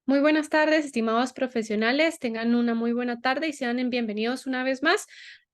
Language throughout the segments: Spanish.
Muy buenas tardes, estimados profesionales. Tengan una muy buena tarde y sean bienvenidos una vez más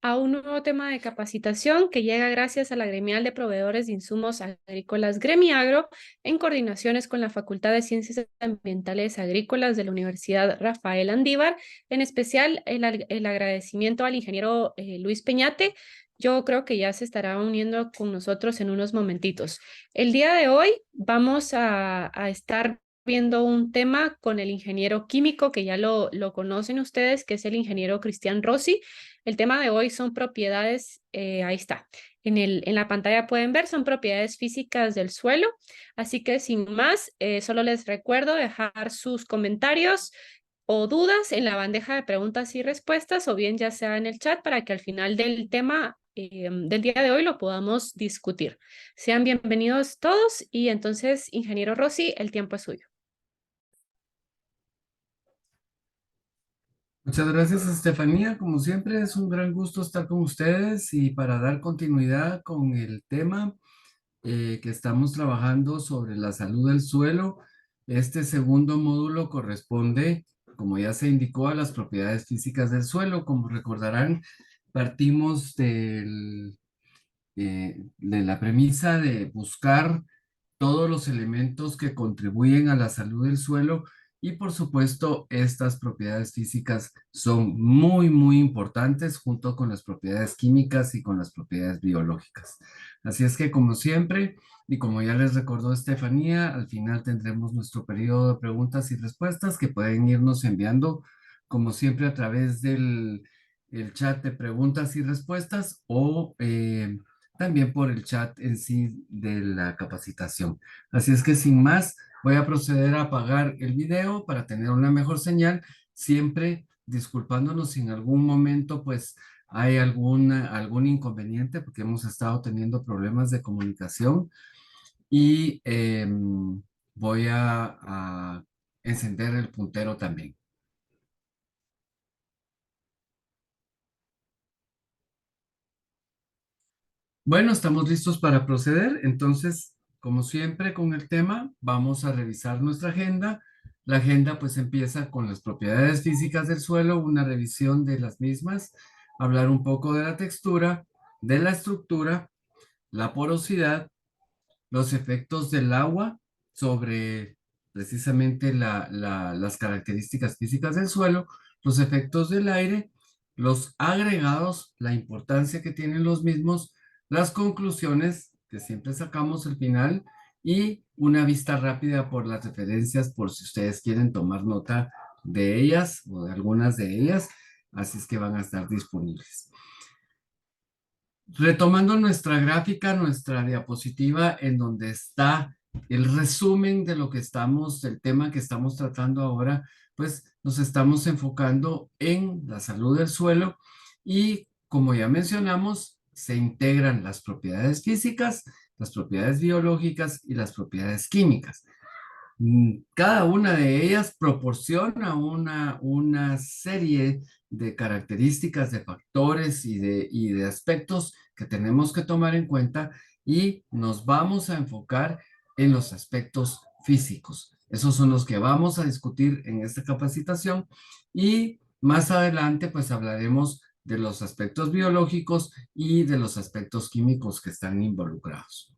a un nuevo tema de capacitación que llega gracias a la Gremial de Proveedores de Insumos Agrícolas Gremiagro en coordinaciones con la Facultad de Ciencias Ambientales Agrícolas de la Universidad Rafael Andívar. En especial, el agradecimiento al ingeniero Luis Peñate. Yo creo que ya se estará uniendo con nosotros en unos momentitos. El día de hoy vamos a estar viendo un tema con el ingeniero químico que ya lo conocen ustedes, que es el ingeniero Cristian Rossi. El tema de hoy son propiedades, ahí está. En la pantalla pueden ver, son propiedades físicas del suelo. Así que sin más, solo les recuerdo dejar sus comentarios o dudas en la bandeja de preguntas y respuestas, o bien ya sea en el chat para que al final del tema del día de hoy lo podamos discutir. Sean bienvenidos todos y entonces, ingeniero Rossi, el tiempo es suyo. Muchas gracias, Estefanía. Como siempre, es un gran gusto estar con ustedes y para dar continuidad con el tema que estamos trabajando sobre la salud del suelo. Este segundo módulo corresponde, como ya se indicó, a las propiedades físicas del suelo. Como recordarán, partimos de la premisa de buscar todos los elementos que contribuyen a la salud del suelo y por supuesto estas propiedades físicas son muy importantes junto con las propiedades químicas y con las propiedades biológicas. Así es que como siempre y como ya les recordó Estefanía, al final tendremos nuestro periodo de preguntas y respuestas que pueden irnos enviando como siempre a través del el chat de preguntas y respuestas o también por el chat en sí de la capacitación. Así es que sin más, voy a proceder a apagar el video para tener una mejor señal, siempre disculpándonos si en algún momento pues hay algún inconveniente porque hemos estado teniendo problemas de comunicación y voy a encender el puntero también. Bueno, estamos listos para proceder. Entonces, como siempre con el tema, vamos a revisar nuestra agenda. La agenda pues empieza con las propiedades físicas del suelo, una revisión de las mismas, hablar un poco de la textura, de la estructura, la porosidad, los efectos del agua sobre precisamente las características físicas del suelo, los efectos del aire, los agregados, la importancia que tienen los mismos, las conclusiones que siempre sacamos al final y una vista rápida por las referencias por si ustedes quieren tomar nota de ellas o de algunas de ellas, así es que van a estar disponibles. Retomando nuestra gráfica, nuestra diapositiva en donde está el resumen de lo que estamos, del tema que estamos tratando ahora, pues nos estamos enfocando en la salud del suelo y como ya mencionamos, se integran las propiedades físicas, las propiedades biológicas y las propiedades químicas. Cada una de ellas proporciona una serie de características, de factores y de aspectos que tenemos que tomar en cuenta y nos vamos a enfocar en los aspectos físicos. Esos son los que vamos a discutir en esta capacitación y más adelante pues hablaremos de los aspectos biológicos y de los aspectos químicos que están involucrados.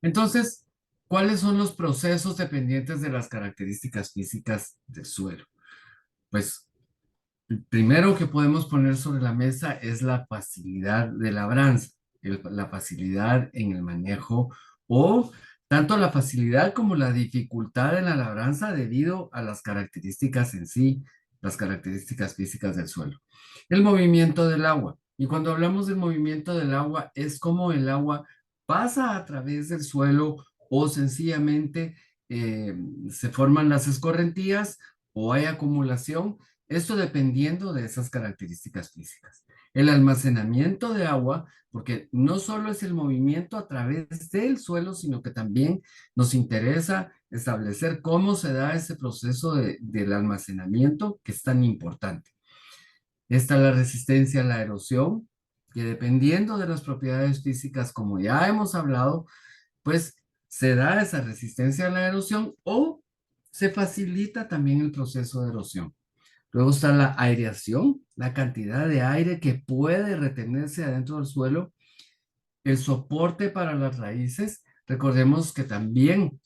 Entonces, ¿cuáles son los procesos dependientes de las características físicas del suelo? Pues el primero que podemos poner sobre la mesa es la facilidad de labranza, la facilidad en el manejo o tanto la facilidad como la dificultad en la labranza debido a las características en sí, las características físicas del suelo. El movimiento del agua. Y cuando hablamos del movimiento del agua, es como el agua pasa a través del suelo o sencillamente eh, se forman las escorrentías o hay acumulación, esto dependiendo de esas características físicas. El almacenamiento de agua, porque no solo es el movimiento a través del suelo, sino que también nos interesa establecer cómo se da ese proceso del almacenamiento que es tan importante. Está la resistencia a la erosión, que dependiendo de las propiedades físicas, como ya hemos hablado, pues se da esa resistencia a la erosión o se facilita también el proceso de erosión. Luego está la aireación, la cantidad de aire que puede retenerse adentro del suelo, el soporte para las raíces. Recordemos que también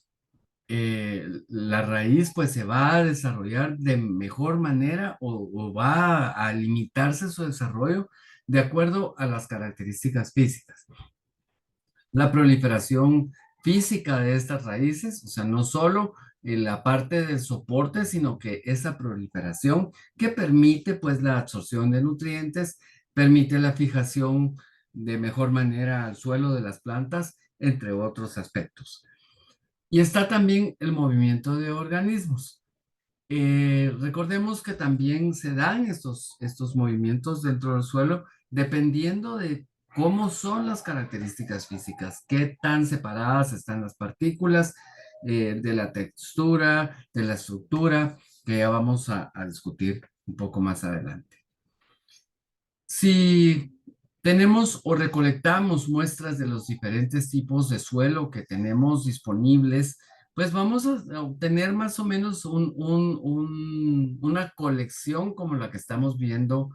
la raíz pues se va a desarrollar de mejor manera o va a limitarse su desarrollo de acuerdo a las características físicas. La proliferación física de estas raíces, o sea, no solo en la parte del soporte, sino que esa proliferación que permite pues la absorción de nutrientes, permite la fijación de mejor manera al suelo de las plantas, entre otros aspectos. Y está también el movimiento de organismos. Recordemos que también se dan estos movimientos dentro del suelo dependiendo de cómo son las características físicas, qué tan separadas están las partículas, de la textura, de la estructura, que ya vamos a discutir un poco más adelante. Si tenemos o recolectamos muestras de los diferentes tipos de suelo que tenemos disponibles, pues vamos a obtener más o menos una colección como la que estamos viendo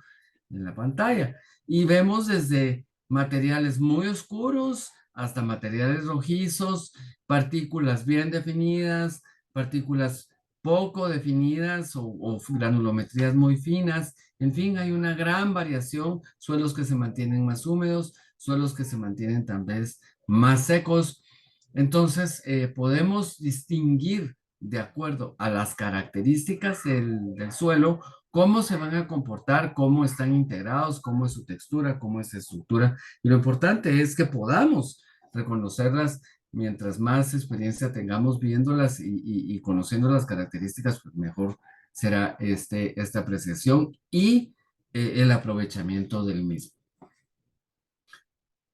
en la pantalla. Y vemos desde materiales muy oscuros hasta materiales rojizos, partículas bien definidas, partículas poco definidas o granulometrías muy finas. En fin, hay una gran variación, suelos que se mantienen más húmedos, suelos que se mantienen tal vez más secos. Entonces, podemos distinguir de acuerdo a las características del suelo, cómo se van a comportar, cómo están integrados, cómo es su textura, cómo es su estructura. Y lo importante es que podamos reconocerlas mientras más experiencia tengamos viéndolas y conociendo las características, pues mejor será esta apreciación y el aprovechamiento del mismo.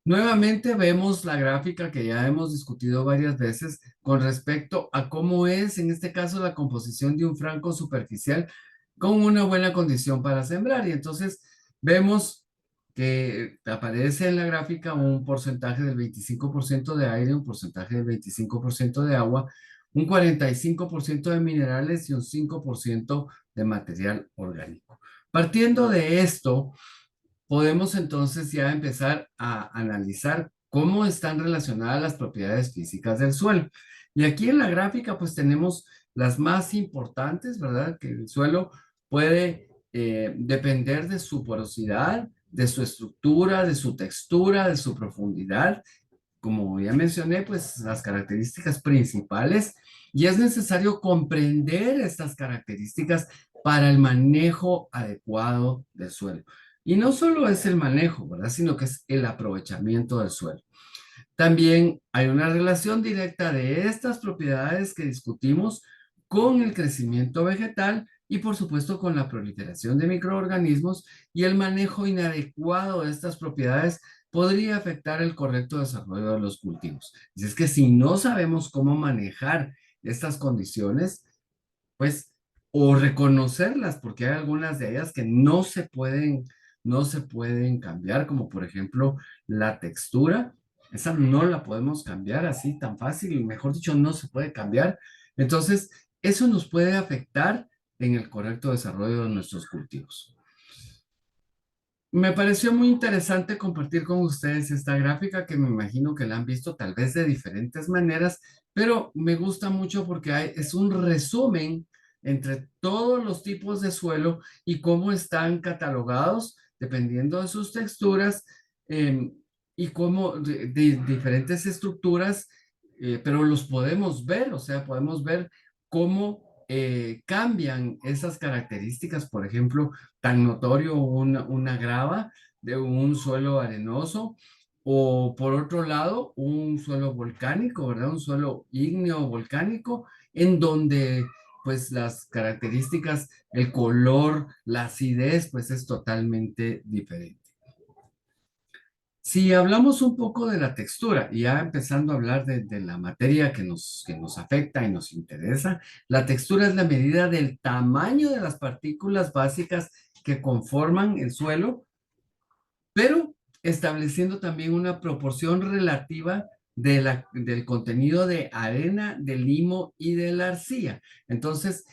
Nuevamente vemos la gráfica que ya hemos discutido varias veces con respecto a cómo es, en este caso, la composición de un franco superficial con una buena condición para sembrar. Y entonces vemos que aparece en la gráfica un porcentaje del 25% de aire, un porcentaje del 25% de agua, un 45% de minerales y un 5% de material orgánico. Partiendo de esto, podemos entonces ya empezar a analizar cómo están relacionadas las propiedades físicas del suelo. Y aquí en la gráfica pues tenemos las más importantes, ¿verdad? Que el suelo puede depender de su porosidad, de su estructura, de su textura, de su profundidad. Como ya mencioné, pues las características principales, y es necesario comprender estas características para el manejo adecuado del suelo. Y no solo es el manejo, ¿verdad? Sino que es el aprovechamiento del suelo. También hay una relación directa de estas propiedades que discutimos con el crecimiento vegetal y por supuesto con la proliferación de microorganismos, y el manejo inadecuado de estas propiedades podría afectar el correcto desarrollo de los cultivos. Es que si no sabemos cómo manejar estas condiciones, pues, o reconocerlas, porque hay algunas de ellas que no se pueden cambiar, como por ejemplo la textura. Esa no la podemos cambiar así tan fácil, mejor dicho, no se puede cambiar. Entonces, eso nos puede afectar en el correcto desarrollo de nuestros cultivos. Me pareció muy interesante compartir con ustedes esta gráfica que me imagino que la han visto tal vez de diferentes maneras, pero me gusta mucho porque es un resumen entre todos los tipos de suelo y cómo están catalogados dependiendo de sus texturas, em, y cómo de diferentes estructuras, pero los podemos ver, o sea, podemos ver cómo cambian esas características, por ejemplo, tan notorio una grava de un suelo arenoso, o por otro lado, un suelo volcánico, ¿verdad? Un suelo ígneo volcánico, en donde pues las características, el color, la acidez, pues es totalmente diferente. Si hablamos un poco de la textura, y ya empezando a hablar de la materia que nos afecta y nos interesa, la textura es la medida del tamaño de las partículas básicas que conforman el suelo, pero estableciendo también una proporción relativa del contenido de arena, de limo y de la arcilla. Entonces,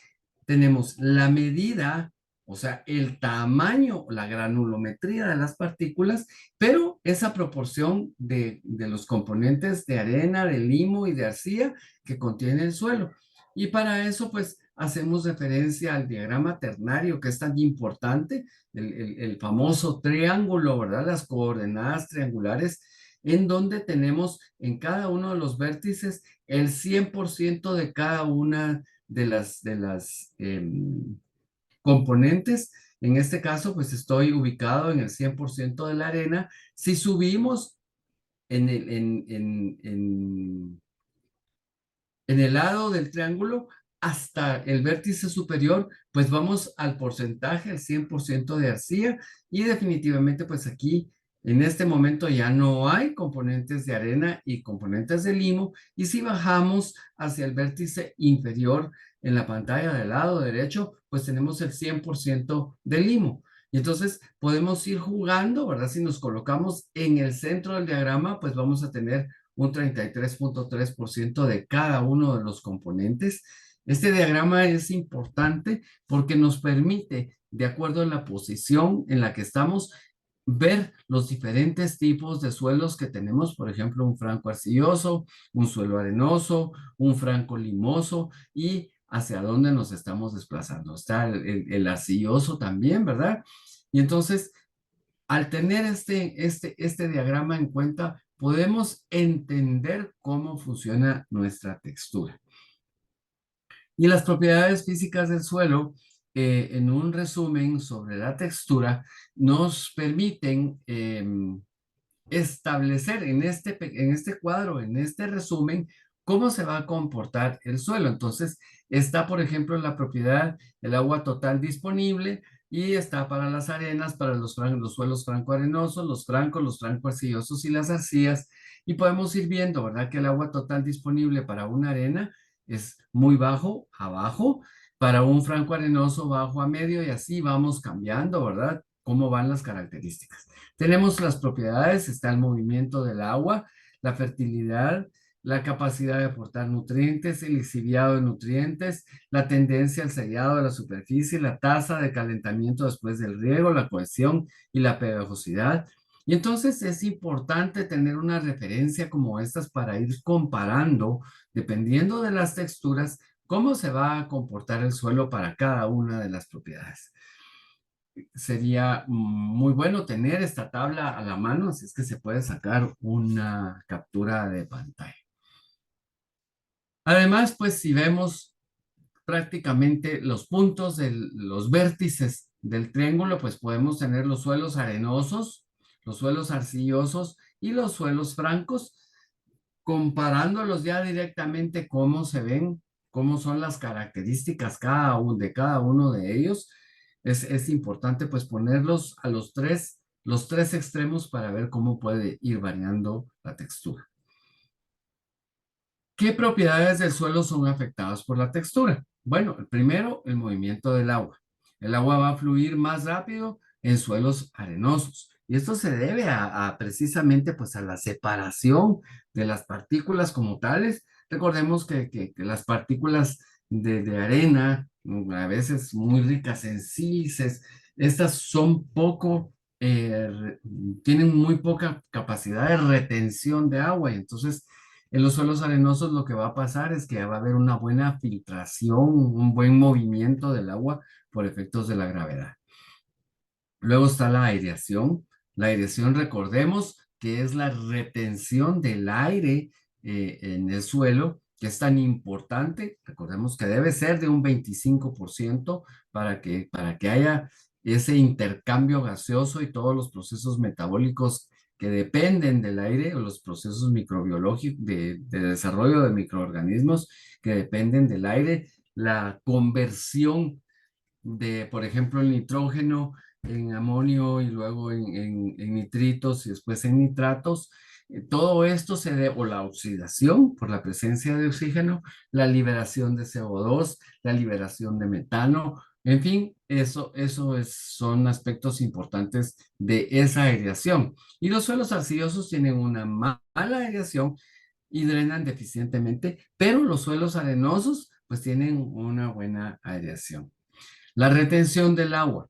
tenemos la medida, o sea, el tamaño, la granulometría de las partículas, pero esa proporción de los componentes de arena, de limo y de arcilla que contiene el suelo. Y para eso, pues, hacemos referencia al diagrama ternario, que es tan importante, el famoso triángulo, ¿verdad? Las coordenadas triangulares, en donde tenemos en cada uno de los vértices el 100% de cada una de las componentes. En este caso, pues estoy ubicado en el 100% de la arena. Si subimos en en el lado del triángulo hasta el vértice superior, pues vamos al porcentaje, el 100% de arcilla, y definitivamente pues aquí en este momento ya no hay componentes de arena y componentes de limo, y si bajamos hacia el vértice inferior en la pantalla del lado derecho, pues tenemos el 100% de limo. Y entonces podemos ir jugando, ¿verdad? Si nos colocamos en el centro del diagrama, pues vamos a tener un 33.3% de cada uno de los componentes. Este diagrama es importante porque nos permite, de acuerdo a la posición en la que estamos, ver los diferentes tipos de suelos que tenemos, por ejemplo, un franco arcilloso, un suelo arenoso, un franco limoso y hacia dónde nos estamos desplazando. Está el arcilloso también, ¿verdad? Y entonces, al tener este diagrama en cuenta, podemos entender cómo funciona nuestra textura. Y las propiedades físicas del suelo, en un resumen sobre la textura, nos permiten establecer en este cuadro, en este resumen, cómo se va a comportar el suelo. Entonces, está, por ejemplo, la propiedad del agua total disponible y está para las arenas, para los suelos franco-arenosos, los franco-arcillosos y las arcillas. Y podemos ir viendo, ¿verdad? Que el agua total disponible para una arena es muy bajo, abajo, para un franco-arenoso bajo a medio y así vamos cambiando, ¿verdad? Cómo van las características. Tenemos las propiedades, está el movimiento del agua, la fertilidad, la capacidad de aportar nutrientes, el lixiviado de nutrientes, la tendencia al sellado de la superficie, la tasa de calentamiento después del riego, la cohesión y la pegajosidad. Y entonces es importante tener una referencia como estas para ir comparando, dependiendo de las texturas, cómo se va a comportar el suelo para cada una de las propiedades. Sería muy bueno tener esta tabla a la mano, así es que se puede sacar una captura de pantalla. Además, pues si vemos prácticamente los puntos de los vértices del triángulo, pues podemos tener los suelos arenosos, los suelos arcillosos y los suelos francos, comparándolos ya directamente cómo se ven, cómo son las características de cada uno de ellos. Es importante pues ponerlos a los tres extremos para ver cómo puede ir variando la textura. ¿Qué propiedades del suelo son afectadas por la textura? Bueno, primero, el movimiento del agua. El agua va a fluir más rápido en suelos arenosos. Y esto se debe precisamente pues a la separación de las partículas como tales. Recordemos que las partículas de arena, a veces muy ricas en sílices, estas son tienen muy poca capacidad de retención de agua. Y entonces, en los suelos arenosos lo que va a pasar es que va a haber una buena filtración, un buen movimiento del agua por efectos de la gravedad. Luego está la aireación. La aireación, recordemos que es la retención del aire en el suelo, que es tan importante. Recordemos que debe ser de un 25% para que haya ese intercambio gaseoso y todos los procesos metabólicos que dependen del aire, o los procesos microbiológicos de desarrollo de microorganismos que dependen del aire, la conversión de, por ejemplo, el nitrógeno en amonio y luego en nitritos y después en nitratos. Todo esto se debe, o la oxidación por la presencia de oxígeno, la liberación de CO2, la liberación de metano, en fin, son aspectos importantes de esa aireación. Y los suelos arcillosos tienen una mala aireación, y drenan deficientemente, pero los suelos arenosos pues tienen una buena aireación. La retención del agua.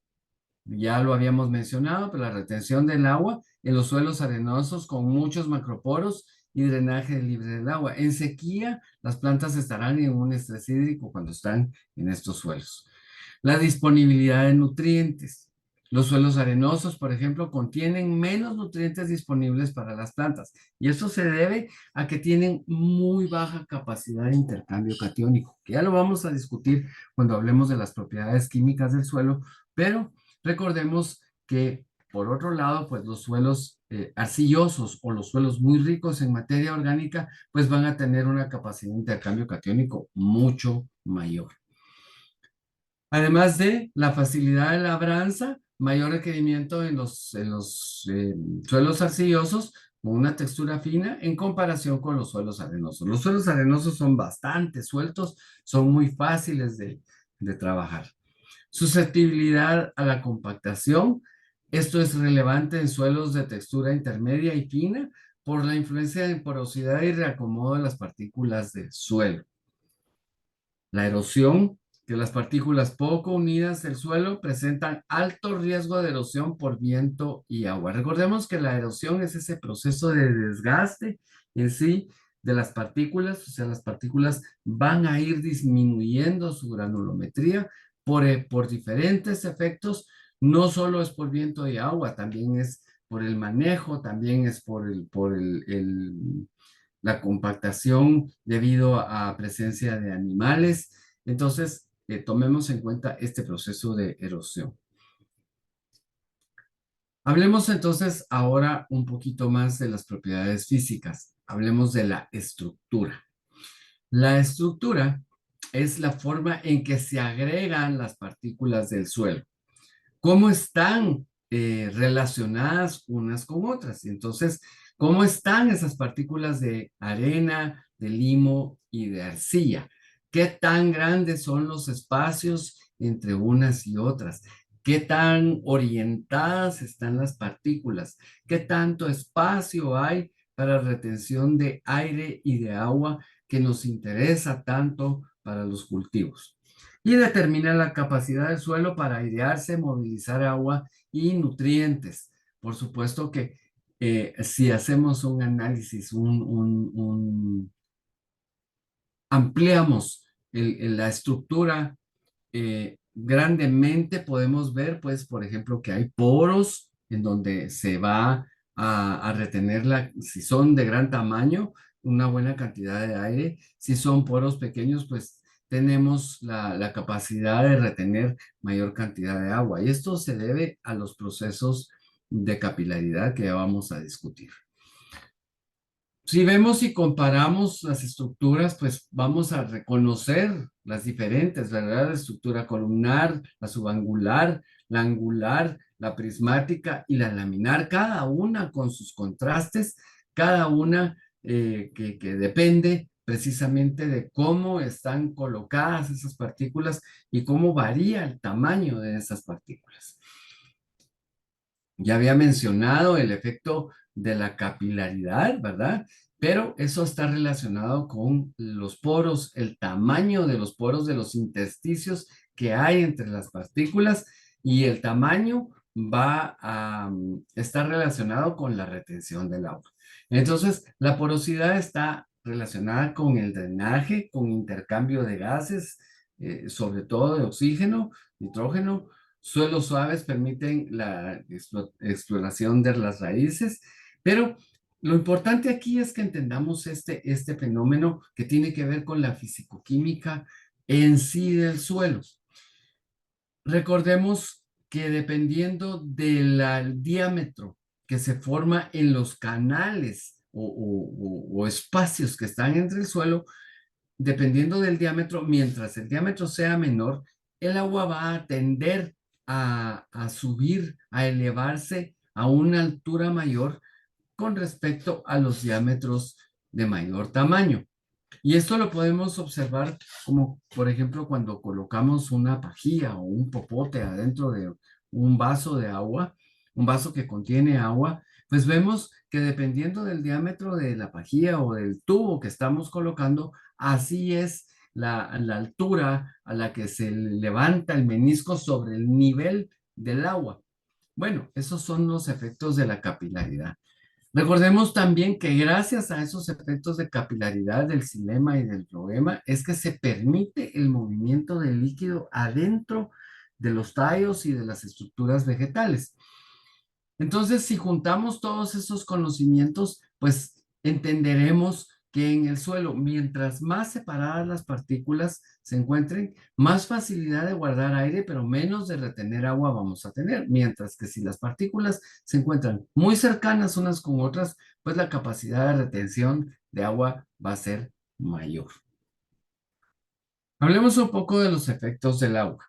Ya lo habíamos mencionado, pero la retención del agua en los suelos arenosos con muchos macroporos y drenaje libre del agua. En sequía, las plantas estarán en un estrés hídrico cuando están en estos suelos. La disponibilidad de nutrientes. Los suelos arenosos, por ejemplo, contienen menos nutrientes disponibles para las plantas y eso se debe a que tienen muy baja capacidad de intercambio catiónico, que ya lo vamos a discutir cuando hablemos de las propiedades químicas del suelo, pero recordemos que por otro lado, pues los suelos arcillosos o los suelos muy ricos en materia orgánica, pues van a tener una capacidad de intercambio catiónico mucho mayor. Además de la facilidad de labranza, mayor requerimiento en los suelos arcillosos con una textura fina en comparación con los suelos arenosos. Los suelos arenosos son bastante sueltos, son muy fáciles de trabajar. Susceptibilidad a la compactación. Esto es relevante en suelos de textura intermedia y fina por la influencia en porosidad y reacomodo de las partículas del suelo. La erosión, que las partículas poco unidas del suelo presentan alto riesgo de erosión por viento y agua. Recordemos que la erosión es ese proceso de desgaste en sí de las partículas, o sea, las partículas van a ir disminuyendo su granulometría por diferentes efectos, no solo es por viento y agua, también es por el manejo, también es por la compactación debido a presencia de animales. Entonces, tomemos en cuenta este proceso de erosión. Hablemos entonces ahora un poquito más de las propiedades físicas. Hablemos de la estructura. La estructura es la forma en que se agregan las partículas del suelo. ¿Cómo están relacionadas unas con otras? Entonces, ¿cómo están esas partículas de arena, de limo y de arcilla? ¿Qué tan grandes son los espacios entre unas y otras? ¿Qué tan orientadas están las partículas? ¿Qué tanto espacio hay para retención de aire y de agua que nos interesa tanto para los cultivos? Y determina la capacidad del suelo para airearse, movilizar agua y nutrientes. Por supuesto que si hacemos un análisis, ampliamos la estructura grandemente, podemos ver, pues, por ejemplo, que hay poros en donde se va a retener, si son de gran tamaño, una buena cantidad de aire. Si son poros pequeños, pues tenemos la capacidad de retener mayor cantidad de agua. Y esto se debe a los procesos de capilaridad que ya vamos a discutir. Si vemos y comparamos las estructuras, pues vamos a reconocer las diferentes, ¿verdad? La estructura columnar, la subangular, la angular, la prismática y la laminar, cada una con sus contrastes, cada una que depende precisamente de cómo están colocadas esas partículas y cómo varía el tamaño de esas partículas. Ya había mencionado el efecto de la capilaridad, ¿verdad? Pero eso está relacionado con los poros, el tamaño de los poros de los intersticios que hay entre las partículas y el tamaño va a estar relacionado con la retención del agua. Entonces, la porosidad está relacionada con el drenaje, con intercambio de gases, sobre todo de oxígeno, nitrógeno. Suelos suaves permiten la exploración de las raíces, pero lo importante aquí es que entendamos este fenómeno que tiene que ver con la fisicoquímica en sí del suelo. Recordemos que dependiendo del diámetro que se forma en los canales o espacios que están entre el suelo, dependiendo del diámetro, mientras el diámetro sea menor, el agua va a tender a subir, a elevarse a una altura mayor con respecto a los diámetros de mayor tamaño. Y esto lo podemos observar como, por ejemplo, cuando colocamos una pajilla o un popote adentro de un vaso de agua, un vaso que contiene agua, pues vemos que dependiendo del diámetro de la pajilla o del tubo que estamos colocando, así es la altura a la que se levanta el menisco sobre el nivel del agua. Bueno, esos son los efectos de la capilaridad. Recordemos también que gracias a esos efectos de capilaridad del xilema y del floema es que se permite el movimiento del líquido adentro de los tallos y de las estructuras vegetales. Entonces, si juntamos todos esos conocimientos, pues entenderemos que en el suelo, mientras más separadas las partículas se encuentren, más facilidad de guardar aire, pero menos de retener agua vamos a tener. Mientras que si las partículas se encuentran muy cercanas unas con otras, pues la capacidad de retención de agua va a ser mayor. Hablemos un poco de los efectos del agua.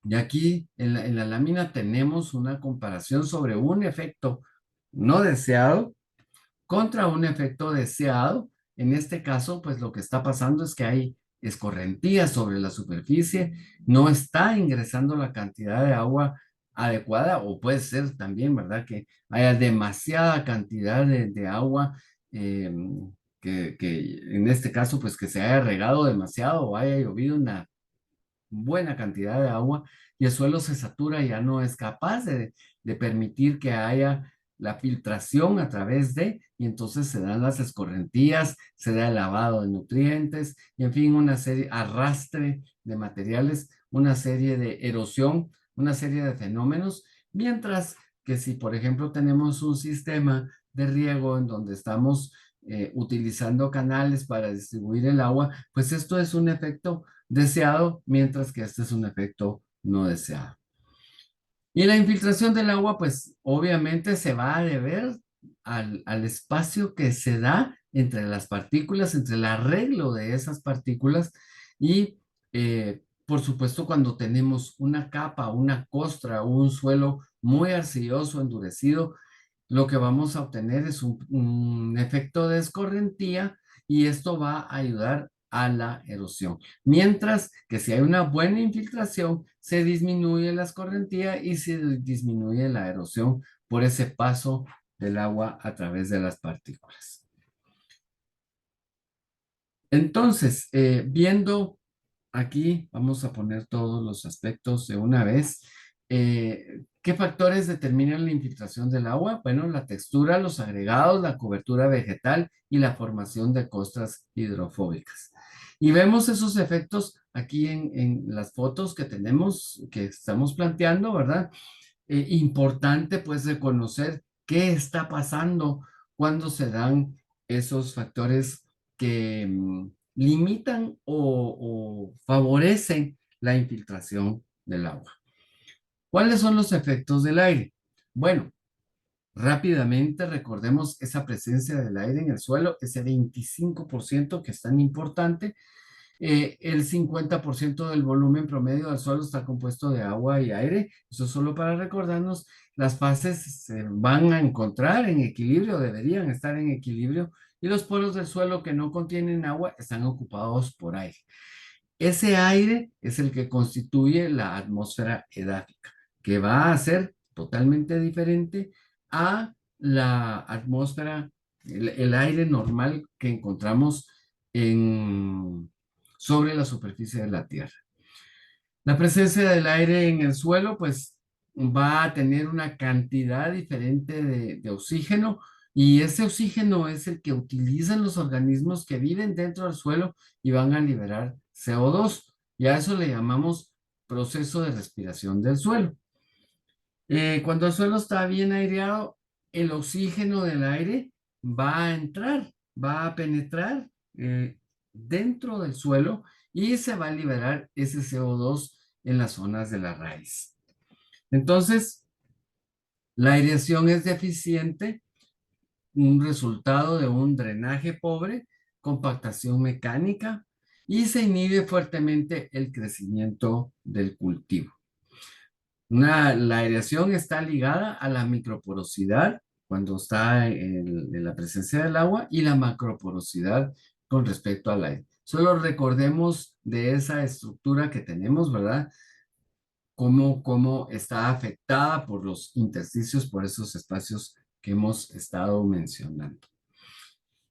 Y aquí en la lámina tenemos una comparación sobre un efecto no deseado contra un efecto deseado. En este caso, pues lo que está pasando es que hay escorrentías sobre la superficie, no está ingresando la cantidad de agua adecuada, o puede ser también, ¿verdad? Que haya demasiada cantidad de agua, eh, que en este caso, pues que se haya regado demasiado o haya llovido una buena cantidad de agua y el suelo se satura y ya no es capaz de permitir que haya la filtración a través de, y entonces se dan las escorrentías, se da el lavado de nutrientes, y en fin, una serie, arrastre de materiales, una serie de erosión, una serie de fenómenos, mientras que si, por ejemplo, tenemos un sistema de riego en donde estamos utilizando canales para distribuir el agua, pues esto es un efecto deseado, mientras que este es un efecto no deseado. Y la infiltración del agua, pues obviamente se va a deber al espacio que se da entre las partículas, entre el arreglo de esas partículas y, por supuesto, cuando tenemos una capa, una costra o un suelo muy arcilloso, endurecido, lo que vamos a obtener es un efecto de escorrentía y esto va a ayudar a la erosión. Mientras que si hay una buena infiltración, se disminuye la escorrentía y se disminuye la erosión por ese paso del agua a través de las partículas. Entonces, viendo aquí, vamos a poner todos los aspectos de una vez. ¿Qué factores determinan la infiltración del agua? Bueno, la textura, los agregados, la cobertura vegetal y la formación de costras hidrofóbicas. Y vemos esos efectos aquí en las fotos que tenemos, que estamos planteando, ¿verdad? Importante pues reconocer qué está pasando cuando se dan esos factores que limitan o favorecen la infiltración del agua. ¿Cuáles son los efectos del aire? Bueno, rápidamente recordemos esa presencia del aire en el suelo, ese 25% que es tan importante. El 50% del volumen promedio del suelo está compuesto de agua y aire. Eso solo para recordarnos, las fases se van a encontrar en equilibrio, deberían estar en equilibrio, y los polos del suelo que no contienen agua están ocupados por aire. Ese aire es el que constituye la atmósfera edáfica, que va a ser totalmente diferente a la atmósfera, el aire normal que encontramos sobre la superficie de la Tierra. La presencia del aire en el suelo, pues, va a tener una cantidad diferente de oxígeno y ese oxígeno es el que utilizan los organismos que viven dentro del suelo y van a liberar CO2. Y a eso le llamamos proceso de respiración del suelo. Cuando el suelo está bien aireado, el oxígeno del aire va a entrar, va a penetrar dentro del suelo y se va a liberar ese CO2 en las zonas de la raíz. Entonces, la aireación es deficiente, un resultado de un drenaje pobre, compactación mecánica y se inhibe fuertemente el crecimiento del cultivo. La aireación está ligada a la microporosidad cuando está en la presencia del agua y la macroporosidad con respecto al aire. Solo recordemos de esa estructura que tenemos, ¿verdad? Cómo está afectada por los intersticios, por esos espacios que hemos estado mencionando.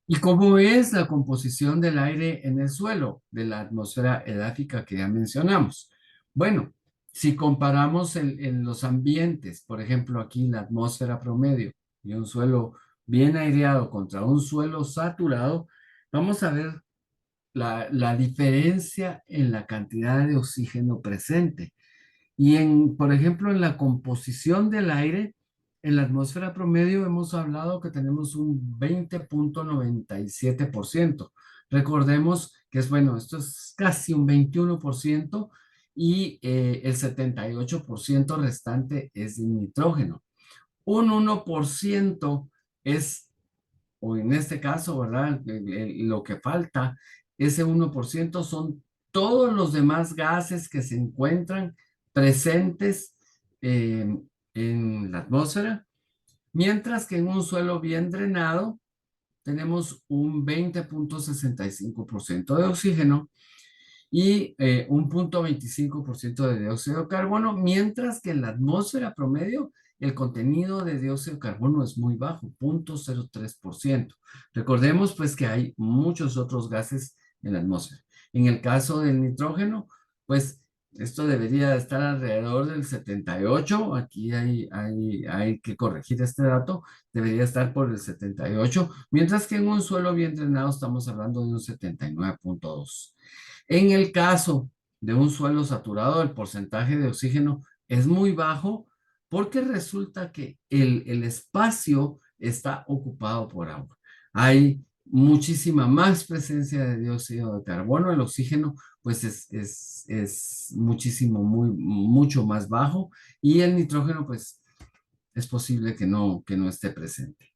¿Y cómo es la composición del aire en el suelo, de la atmósfera edáfica que ya mencionamos? Bueno, si comparamos en los ambientes, por ejemplo, aquí la atmósfera promedio y un suelo bien aireado contra un suelo saturado, vamos a ver la diferencia en la cantidad de oxígeno presente. Y por ejemplo, en la composición del aire, en la atmósfera promedio hemos hablado que tenemos un 20,97%. Recordemos que es, bueno, esto es casi un 21% y el 78% restante es de nitrógeno. Un 1% es, o en este caso, ¿verdad? Lo que falta, ese 1% son todos los demás gases que se encuentran presentes en la atmósfera, mientras que en un suelo bien drenado tenemos un 20,65% de oxígeno y un 0,25% de dióxido de carbono, mientras que en la atmósfera promedio el contenido de dióxido de carbono es muy bajo, 0,03%. Recordemos pues que hay muchos otros gases en la atmósfera. En el caso del nitrógeno, pues esto debería estar alrededor del 78, aquí hay que corregir este dato, debería estar por el 78, mientras que en un suelo bien drenado estamos hablando de un 79,2. En el caso de un suelo saturado, el porcentaje de oxígeno es muy bajo porque resulta que el espacio está ocupado por agua. Hay muchísima más presencia de dióxido de carbono. El oxígeno, pues, es muchísimo, mucho más bajo. Y el nitrógeno, pues, es posible que no esté presente.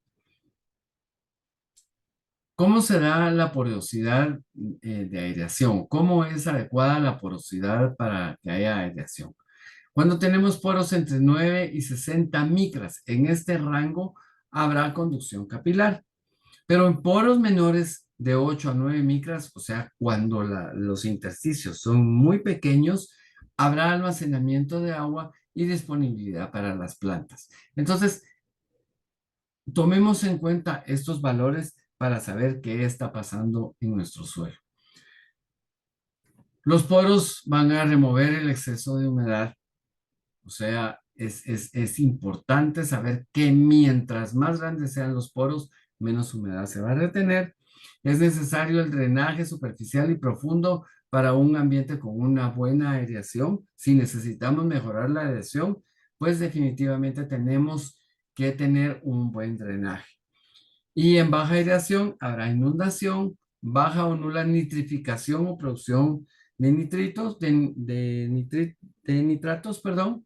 ¿Cómo será la porosidad de aireación? ¿Cómo es adecuada la porosidad para que haya aireación? Cuando tenemos poros entre 9 y 60 micras, en este rango habrá conducción capilar. Pero en poros menores de 8 a 9 micras, o sea, cuando los intersticios son muy pequeños, habrá almacenamiento de agua y disponibilidad para las plantas. Entonces, tomemos en cuenta estos valores para saber qué está pasando en nuestro suelo. Los poros van a remover el exceso de humedad, o sea, es importante saber que mientras más grandes sean los poros, menos humedad se va a retener. Es necesario el drenaje superficial y profundo para un ambiente con una buena aireación. Si necesitamos mejorar la aireación, pues definitivamente tenemos que tener un buen drenaje. Y en baja aireación habrá inundación, baja o nula nitrificación o producción de nitritos, de nitratos, perdón,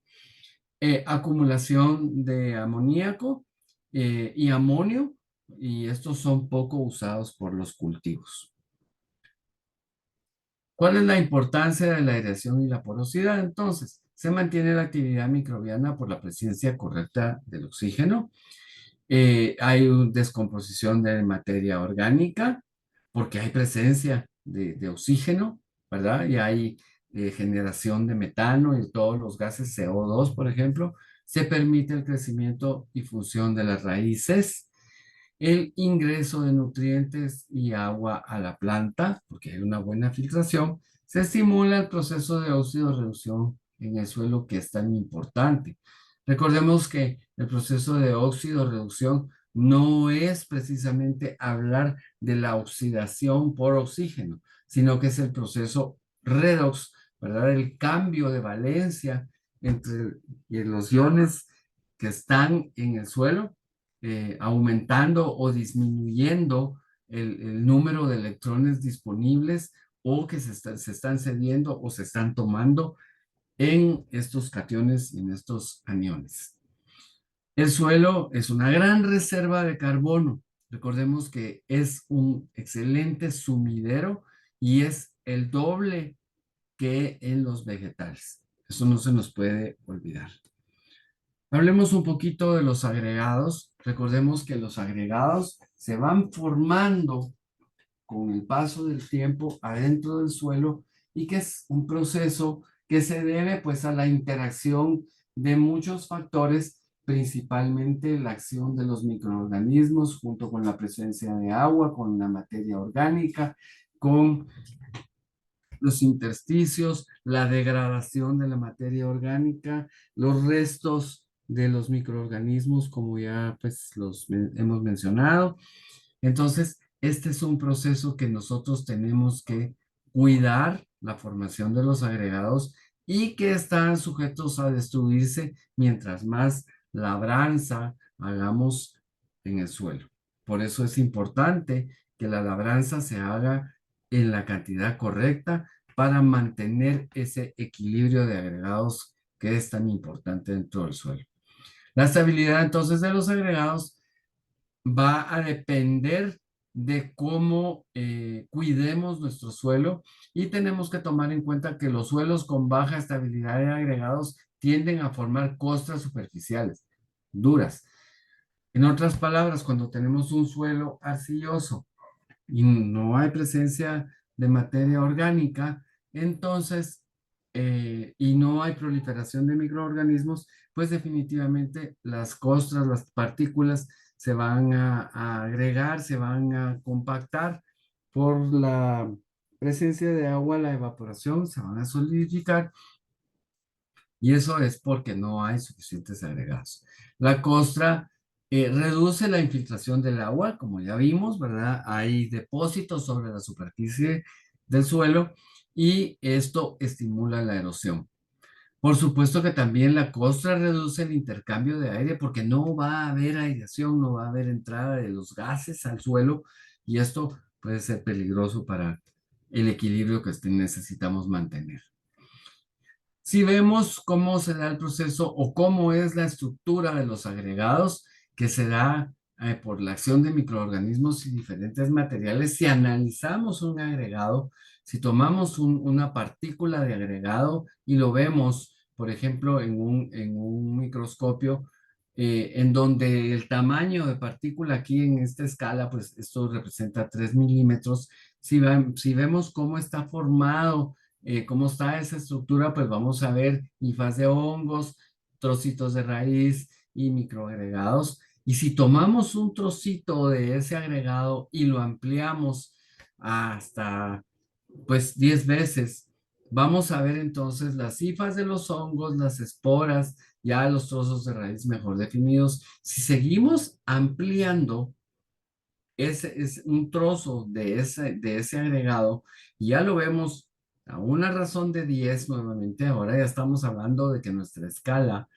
acumulación de amoníaco y amonio, y estos son poco usados por los cultivos. ¿Cuál es la importancia de la aireación y la porosidad? Entonces, se mantiene la actividad microbiana por la presencia correcta del oxígeno. Hay una descomposición de materia orgánica porque hay presencia de oxígeno, ¿verdad? Y hay generación de metano y todos los gases CO2, por ejemplo. Se permite el crecimiento y función de las raíces, el ingreso de nutrientes y agua a la planta, porque hay una buena filtración. Se estimula el proceso de óxido-reducción en el suelo, que es tan importante. Recordemos que el proceso de óxido-reducción no es precisamente hablar de la oxidación por oxígeno, sino que es el proceso redox, ¿verdad? El cambio de valencia entre los iones que están en el suelo, aumentando o disminuyendo el número de electrones disponibles o que se están cediendo o se están tomando en estos cationes y en estos aniones. El suelo es una gran reserva de carbono. Recordemos que es un excelente sumidero y es el doble que en los vegetales. Eso no se nos puede olvidar. Hablemos un poquito de los agregados. Recordemos que los agregados se van formando con el paso del tiempo adentro del suelo y que es un proceso que se debe pues a la interacción de muchos factores principalmente la acción de los microorganismos junto con la presencia de agua, con la materia orgánica, con los intersticios, la degradación de la materia orgánica, los restos de los microorganismos, como ya pues hemos mencionado. Entonces, este es un proceso que nosotros tenemos que cuidar, la formación de los agregados, y que están sujetos a destruirse mientras más labranza hagamos en el suelo. Por eso es importante que la labranza se haga en la cantidad correcta para mantener ese equilibrio de agregados que es tan importante dentro del suelo. La estabilidad entonces de los agregados va a depender de cómo cuidemos nuestro suelo, y tenemos que tomar en cuenta que los suelos con baja estabilidad de agregados tienden a formar costras superficiales, duras. En otras palabras, cuando tenemos un suelo arcilloso y no hay presencia de materia orgánica, entonces, y no hay proliferación de microorganismos, pues definitivamente las costras, las partículas se van a agregar, se van a compactar por la presencia de agua, la evaporación, se van a solidificar, y eso es porque no hay suficientes agregados. La costra reduce la infiltración del agua, como ya vimos, ¿verdad? Hay depósitos sobre la superficie del suelo y esto estimula la erosión. Por supuesto que también la costra reduce el intercambio de aire porque no va a haber aireación, no va a haber entrada de los gases al suelo, y esto puede ser peligroso para el equilibrio que necesitamos mantener. Si vemos cómo se da el proceso o cómo es la estructura de los agregados que se da por la acción de microorganismos y diferentes materiales, si analizamos un agregado, si tomamos una partícula de agregado y lo vemos, por ejemplo, en un microscopio, en donde el tamaño de partícula aquí en esta escala, pues esto representa 3 milímetros, si vemos cómo está formado, cómo está esa estructura, pues vamos a ver hifas de hongos, trocitos de raíz y microagregados. Y si tomamos un trocito de ese agregado y lo ampliamos hasta pues 10 veces, vamos a ver entonces las hifas de los hongos, las esporas, ya los trozos de raíz mejor definidos. Si seguimos ampliando ese es un trozo de ese agregado, y ya lo vemos a una razón de 10 nuevamente. Ahora ya estamos hablando de que nuestra escala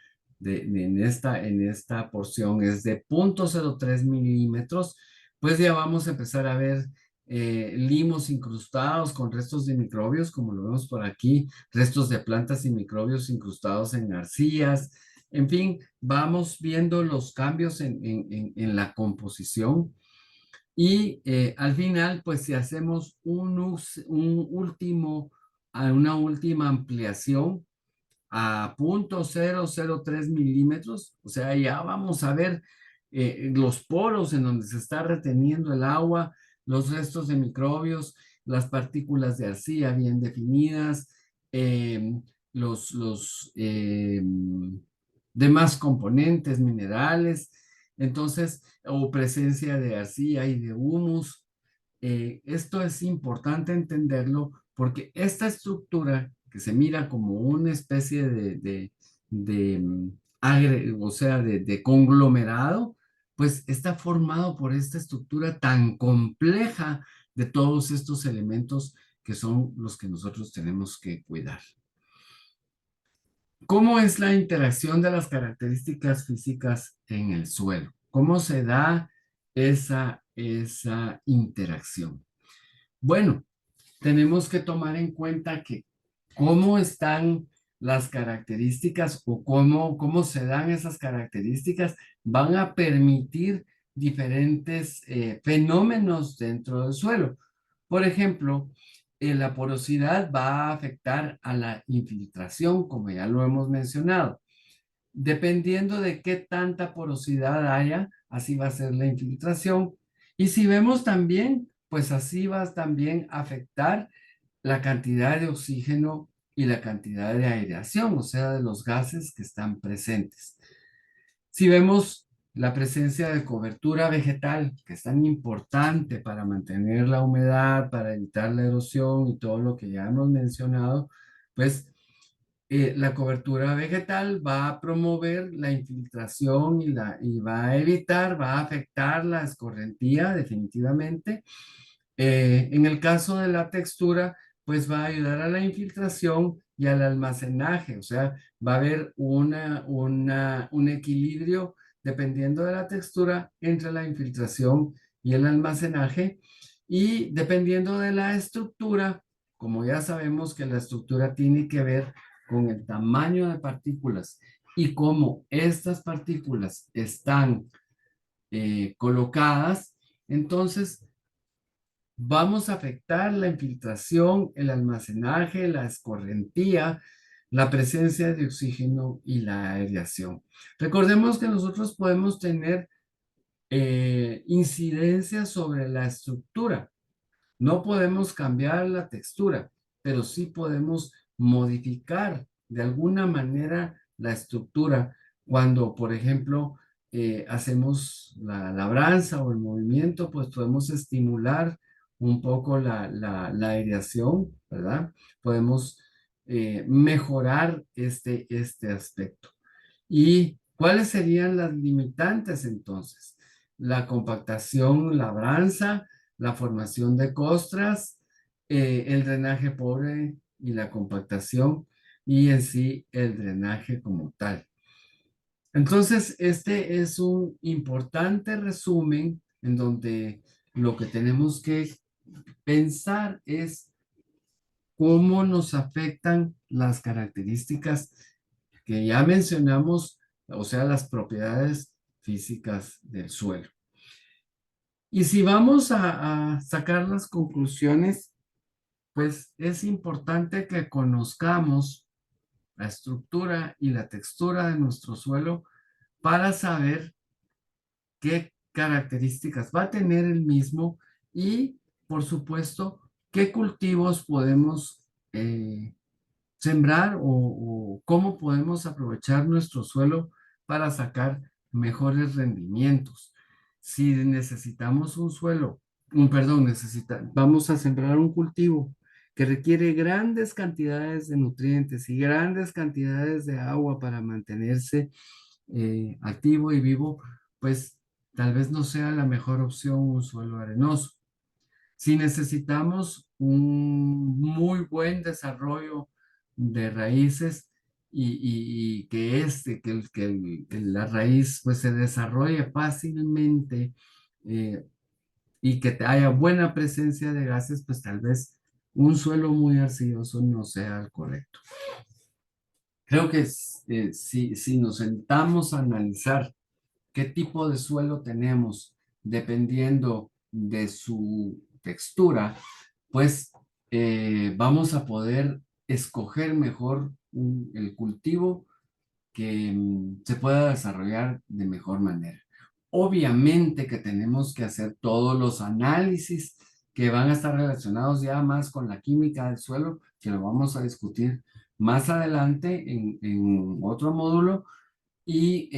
en esta porción es de 0,03 milímetros, pues ya vamos a empezar a ver limos incrustados con restos de microbios, como lo vemos por aquí, restos de plantas y microbios incrustados en arcillas. En fin, vamos viendo los cambios en la composición. Y al final, pues si hacemos una última ampliación a 0,003 milímetros, o sea, ya vamos a ver los poros en donde se está reteniendo el agua, los restos de microbios, las partículas de arcilla bien definidas, eh, los demás componentes minerales, entonces, o presencia de arcilla y de humus. Esto es importante entenderlo porque esta estructura que se mira como una especie o sea, de conglomerado, pues está formado por esta estructura tan compleja de todos estos elementos que son los que nosotros tenemos que cuidar. ¿Cómo es la interacción de las características físicas en el suelo? ¿Cómo se da esa interacción? Bueno, tenemos que tomar en cuenta que cómo están las características o cómo se dan esas características van a permitir diferentes fenómenos dentro del suelo. Por ejemplo, la porosidad va a afectar a la infiltración, como ya lo hemos mencionado. Dependiendo de qué tanta porosidad haya, así va a ser la infiltración. Y si vemos también, pues así va también a afectar la cantidad de oxígeno y la cantidad de aireación, o sea, de los gases que están presentes. Si vemos la presencia de cobertura vegetal, que es tan importante para mantener la humedad, para evitar la erosión y todo lo que ya hemos mencionado, pues la cobertura vegetal va a promover la infiltración y va a evitar, va a afectar la escorrentía definitivamente. En el caso de la textura, pues va a ayudar a la infiltración y al almacenaje, o sea, va a haber un equilibrio dependiendo de la textura entre la infiltración y el almacenaje y dependiendo de la estructura, como ya sabemos que la estructura tiene que ver con el tamaño de partículas y cómo estas partículas están colocadas, entonces vamos a afectar la infiltración, el almacenaje, la escorrentía, la presencia de oxígeno y la aireación. Recordemos que nosotros podemos tener incidencia sobre la estructura. No podemos cambiar la textura, pero sí podemos modificar de alguna manera la estructura cuando, por ejemplo, hacemos la labranza o el movimiento, pues podemos estimular un poco la aireación, ¿verdad? Podemos mejorar este aspecto. ¿Y cuáles serían las limitantes entonces? La compactación, labranza, la formación de costras, el drenaje pobre y la compactación y en sí el drenaje como tal. Entonces, este es un importante resumen en donde lo que tenemos que pensar es cómo nos afectan las características que ya mencionamos, o sea, las propiedades físicas del suelo. Y si vamos a sacar las conclusiones, pues es importante que conozcamos la estructura y la textura de nuestro suelo para saber qué características va a tener el mismo y, por supuesto, qué cultivos podemos sembrar o cómo podemos aprovechar nuestro suelo para sacar mejores rendimientos. Si necesitamos un suelo, perdón, vamos a sembrar un cultivo que requiere grandes cantidades de nutrientes y grandes cantidades de agua para mantenerse activo y vivo, pues tal vez no sea la mejor opción un suelo arenoso. Si necesitamos un muy buen desarrollo de raíces y que la raíz pues se desarrolle fácilmente y que haya buena presencia de gases, pues tal vez un suelo muy arcilloso no sea el correcto. Creo que si nos sentamos a analizar qué tipo de suelo tenemos dependiendo de su textura, pues vamos a poder escoger mejor el cultivo que se pueda desarrollar de mejor manera. Obviamente que tenemos que hacer todos los análisis que van a estar relacionados ya más con la química del suelo, que lo vamos a discutir más adelante en otro módulo, y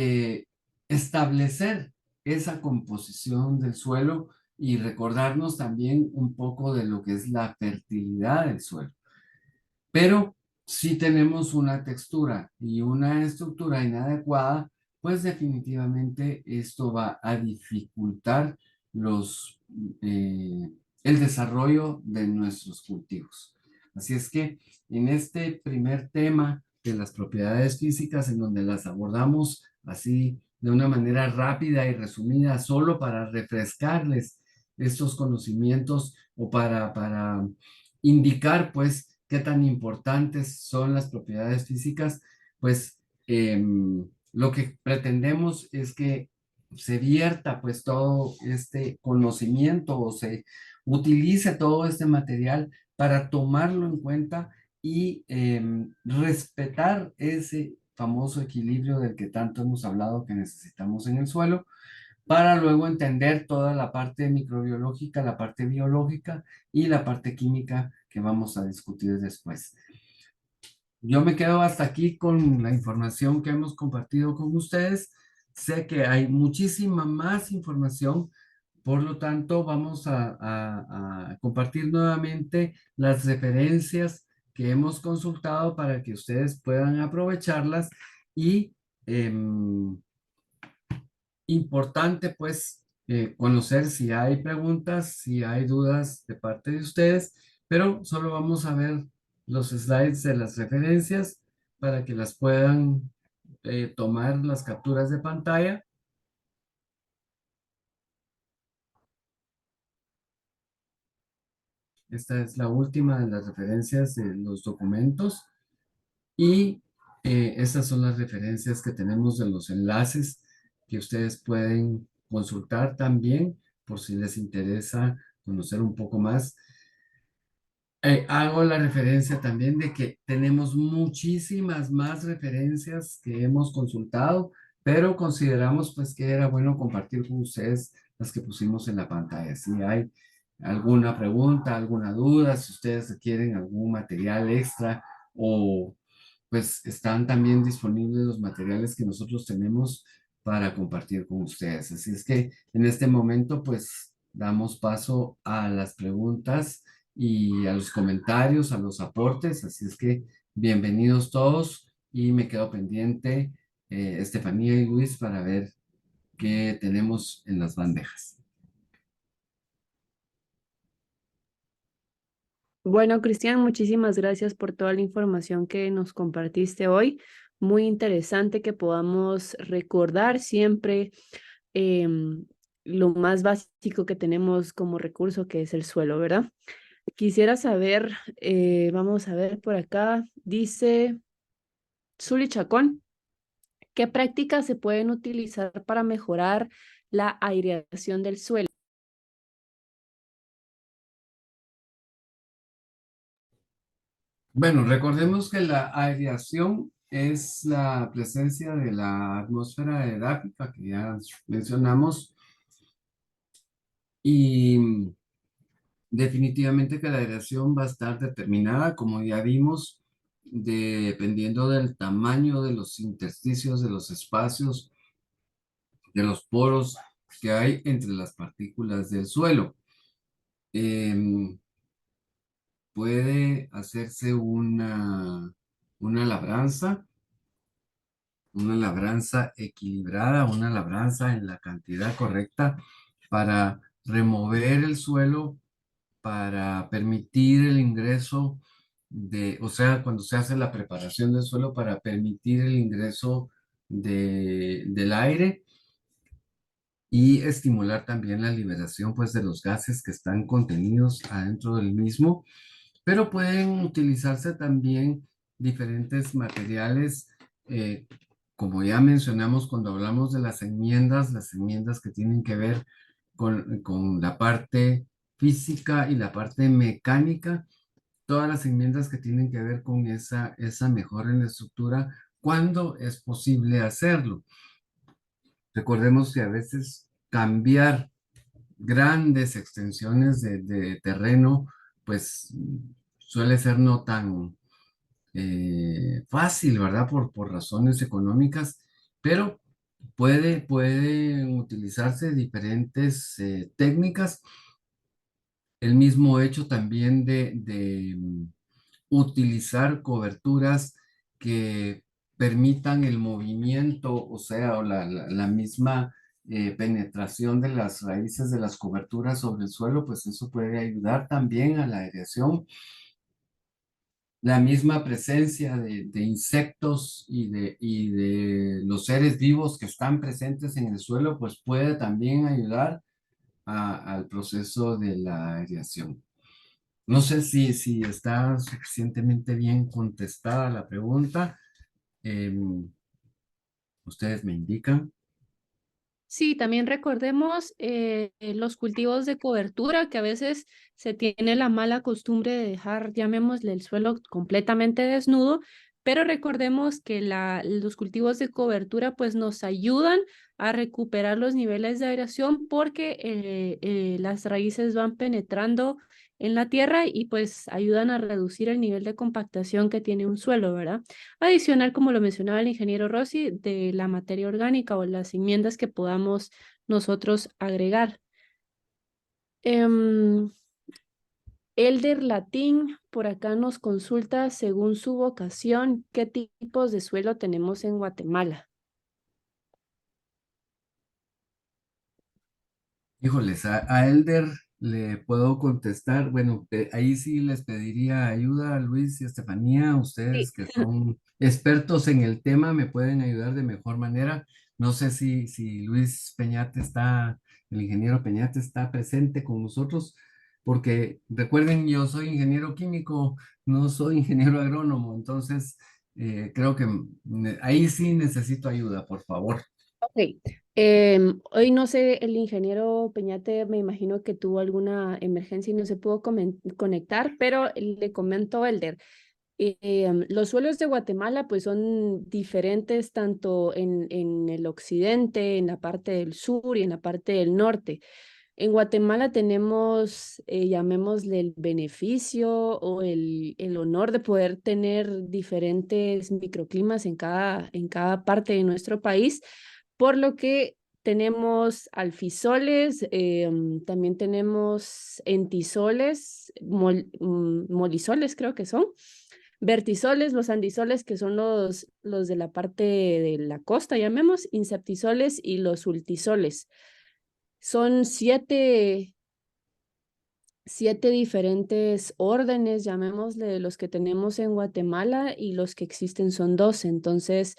establecer esa composición del suelo y recordarnos también un poco de lo que es la fertilidad del suelo. Pero si tenemos una textura y una estructura inadecuada, pues definitivamente esto va a dificultar eh, el desarrollo de nuestros cultivos. Así es que en este primer tema de las propiedades físicas, en donde las abordamos así de una manera rápida y resumida, solo para refrescarles estos conocimientos o para indicar pues qué tan importantes son las propiedades físicas, pues lo que pretendemos es que se vierta pues todo este conocimiento o se utilice todo este material para tomarlo en cuenta y respetar ese famoso equilibrio del que tanto hemos hablado que necesitamos en el suelo para luego entender toda la parte microbiológica, la parte biológica y la parte química que vamos a discutir después. Yo me quedo hasta aquí con la información que hemos compartido con ustedes. Sé que hay muchísima más información, por lo tanto vamos a compartir nuevamente las referencias que hemos consultado para que ustedes puedan aprovecharlas y importante pues conocer si hay preguntas, si hay dudas de parte de ustedes, pero solo vamos a ver los slides de las referencias para que las puedan tomar las capturas de pantalla. Esta es la última de las referencias de los documentos y estas son las referencias que tenemos de los enlaces que ustedes pueden consultar también por si les interesa conocer un poco más. Hago la referencia también de que tenemos muchísimas más referencias que hemos consultado, pero consideramos pues que era bueno compartir con ustedes las que pusimos en la pantalla. Si hay alguna pregunta, alguna duda, si ustedes quieren algún material extra o pues están también disponibles los materiales que nosotros tenemos para compartir con ustedes. Así es que en este momento pues damos paso a las preguntas y a los comentarios, a los aportes. Así es que bienvenidos todos y me quedo pendiente, Estefanía y Luis, para ver qué tenemos en las bandejas. Bueno, Cristian, muchísimas gracias por toda la información que nos compartiste hoy. Muy interesante que podamos recordar siempre em, lo más básico que tenemos como recurso, que es el suelo, ¿verdad? Quisiera saber, vamos a ver por acá, dice Zuli Chacón, ¿qué prácticas se pueden utilizar para mejorar la aireación del suelo? Bueno, recordemos que la aireación es la presencia de la atmósfera edáfica que ya mencionamos y definitivamente que la aireación va a estar determinada, como ya vimos, dependiendo del tamaño de los intersticios, de los espacios, de los poros que hay entre las partículas del suelo. Em, Puede hacerse una labranza equilibrada, una labranza en la cantidad correcta para remover el suelo, para permitir el ingreso o sea, cuando se hace la preparación del suelo para permitir el ingreso del aire y estimular también la liberación pues de los gases que están contenidos adentro del mismo, pero pueden utilizarse también diferentes materiales, eh, como ya mencionamos cuando hablamos de las enmiendas que tienen que ver con la parte física y la parte mecánica, todas las enmiendas que tienen que ver con esa mejora en la estructura, cuando es posible hacerlo. Recordemos que a veces cambiar grandes extensiones de terreno, pues suele ser no tan fácil, ¿verdad? Por razones económicas, pero pueden utilizarse diferentes técnicas. El mismo hecho también de utilizar coberturas que permitan el movimiento, o sea, o la misma penetración de las raíces de las coberturas sobre el suelo, pues eso puede ayudar también a la aireación. La misma presencia de insectos y de los seres vivos que están presentes en el suelo, pues puede también ayudar al proceso de la aireación. No sé si está suficientemente bien contestada la pregunta. Ustedes me indican. Sí, también recordemos los cultivos de cobertura, que a veces se tiene la mala costumbre de dejar, llamémosle, el suelo completamente desnudo, pero recordemos que los cultivos de cobertura pues nos ayudan a recuperar los niveles de aireación porque las raíces van penetrando en la tierra y pues ayudan a reducir el nivel de compactación que tiene un suelo, ¿verdad? Adicional, como lo mencionaba el ingeniero Rossi, de la materia orgánica o las enmiendas que podamos nosotros agregar. Elder Latín, por acá nos consulta según su vocación, ¿qué tipos de suelo tenemos en Guatemala? Híjoles, a Elder le puedo contestar. Bueno, ahí sí les pediría ayuda a Luis y Estefanía. Sí. Ustedes que son expertos en el tema me pueden ayudar de mejor manera. No sé si Luis Peñate está, el ingeniero Peñate está presente con nosotros, porque recuerden, yo soy ingeniero químico, no soy ingeniero agrónomo, entonces creo que ahí sí necesito ayuda, por favor. Ok. Hoy no sé, el ingeniero Peñate me imagino que tuvo alguna emergencia y no se pudo conectar, pero le comento, Elder. Los suelos de Guatemala pues son diferentes tanto en el occidente, en la parte del sur y en la parte del norte. En Guatemala tenemos, llamémosle el beneficio o el honor de poder tener diferentes microclimas en cada parte de nuestro país, por lo que tenemos alfisoles, también tenemos entisoles, molisoles creo que son, vertisoles, los andisoles que son los de la parte de la costa, llamemos, inseptisoles y los ultisoles. Son siete diferentes órdenes, llamémosle, de los que tenemos en Guatemala y los que existen son 12. Entonces,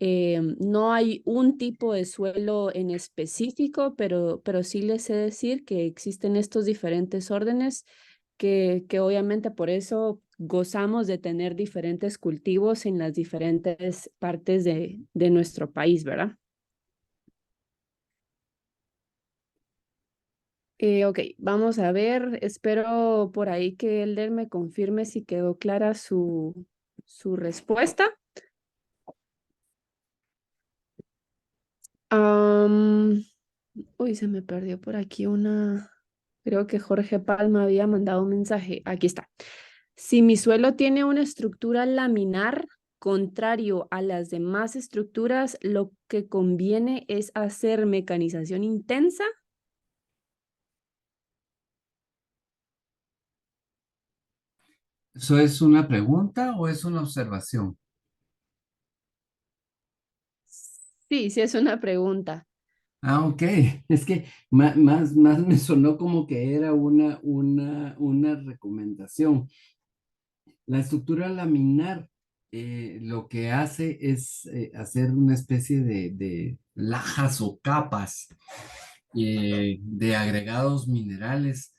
no hay un tipo de suelo en específico, pero sí les sé decir que existen estos diferentes órdenes que obviamente por eso gozamos de tener diferentes cultivos en las diferentes partes de nuestro país, ¿verdad? Ok, vamos a ver. Espero por ahí que Elder me confirme si quedó clara su respuesta. Am, uy, se me perdió por aquí una. Creo que Jorge Palma había mandado un mensaje. Aquí está. Si mi suelo tiene una estructura laminar contrario a las demás estructuras, lo que conviene es hacer mecanización intensa. ¿Eso es una pregunta o es una observación? Sí, sí es una pregunta. Ah, ok. Es que más me sonó como que era una recomendación. La estructura laminar lo que hace es hacer una especie de lajas o capas de agregados minerales,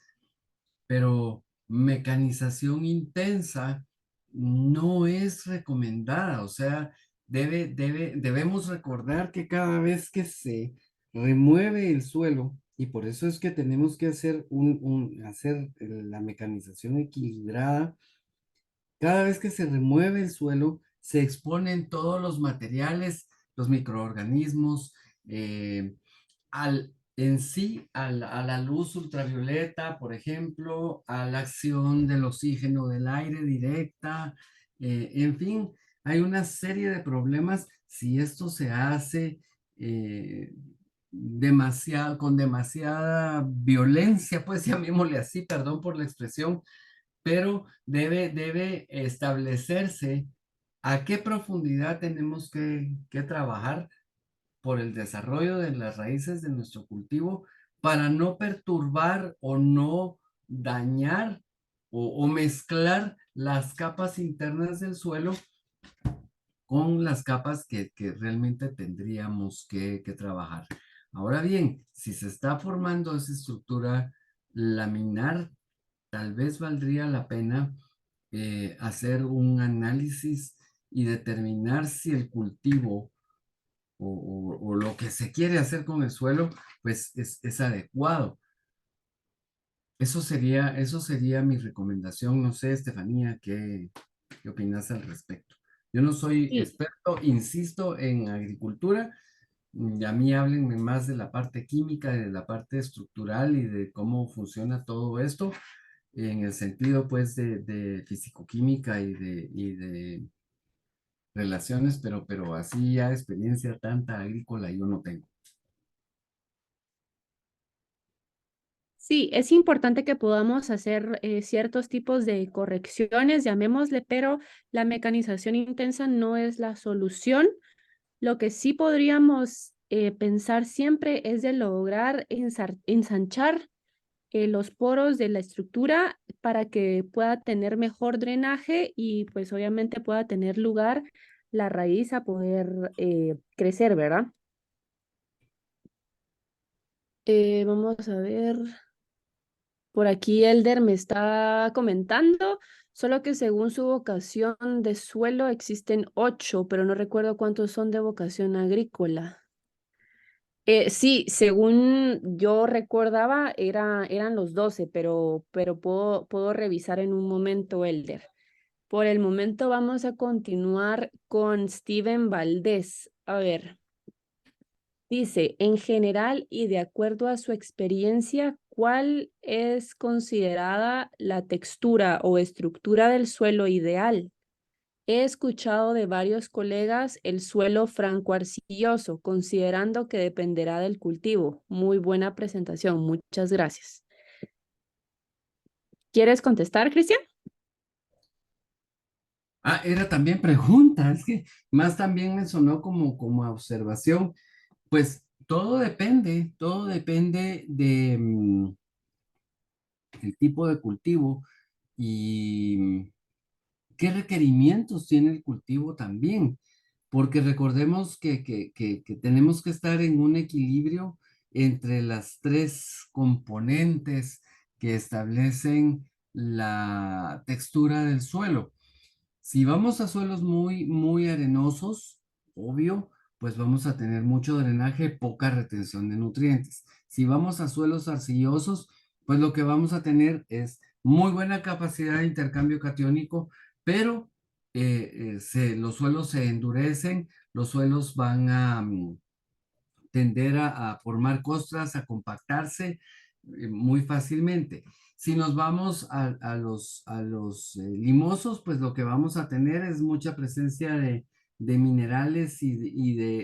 pero mecanización intensa no es recomendada. O sea, debemos recordar que cada vez que se remueve el suelo, y por eso es que tenemos que hacer hacer la mecanización equilibrada, cada vez que se remueve el suelo, se exponen todos los materiales, los microorganismos, en sí a la luz ultravioleta, por ejemplo, a la acción del oxígeno del aire directa, en fin, hay una serie de problemas si esto se hace con demasiada violencia, pues llamémosle así, perdón por la expresión, pero debe establecerse a qué profundidad tenemos que trabajar por el desarrollo de las raíces de nuestro cultivo para no perturbar o no dañar o mezclar las capas internas del suelo con las capas que realmente tendríamos que trabajar. Ahora bien, si se está formando esa estructura laminar, tal vez valdría la pena hacer un análisis y determinar si el cultivo o lo que se quiere hacer con el suelo, pues es adecuado. Eso sería mi recomendación. No sé, Estefanía, qué opinas al respecto? Yo no soy Sí. experto, insisto, en agricultura. Y a mí háblenme más de la parte química, de la parte estructural y de cómo funciona todo esto. en el sentido pues de fisicoquímica y de relaciones, pero así ya experiencia tanta agrícola yo no tengo. Sí, es importante que podamos hacer ciertos tipos de correcciones, llamémosle, pero la mecanización intensa no es la solución. Lo que sí podríamos pensar siempre es de lograr ensanchar los poros de la estructura para que pueda tener mejor drenaje y pues obviamente pueda tener lugar la raíz a poder crecer, ¿verdad? Vamos a ver. Por aquí Elder me está comentando, solo que según su vocación de suelo existen 8, pero no recuerdo cuántos son de vocación agrícola. Sí, según yo recordaba, eran los 12, pero puedo revisar en un momento, Elder. Por el momento vamos a continuar con Steven Valdés. A ver. Dice, en general y de acuerdo a su experiencia, ¿cuál es considerada la textura o estructura del suelo ideal? He escuchado de varios colegas el suelo franco-arcilloso, considerando que dependerá del cultivo. Muy buena presentación, muchas gracias. ¿Quieres contestar, Cristian? Ah, era también pregunta, es que más también me sonó como a observación. Pues todo depende de el tipo de cultivo y qué requerimientos tiene el cultivo también, porque recordemos que tenemos que estar en un equilibrio entre las tres componentes que establecen la textura del suelo. Si vamos a suelos muy arenosos, obvio, pues vamos a tener mucho drenaje, poca retención de nutrientes. Si vamos a suelos arcillosos, pues lo que vamos a tener es muy buena capacidad de intercambio catiónico, pero los suelos se endurecen, los suelos van a tender a formar costras, a compactarse muy fácilmente. Si nos vamos a los limosos, pues lo que vamos a tener es mucha presencia de minerales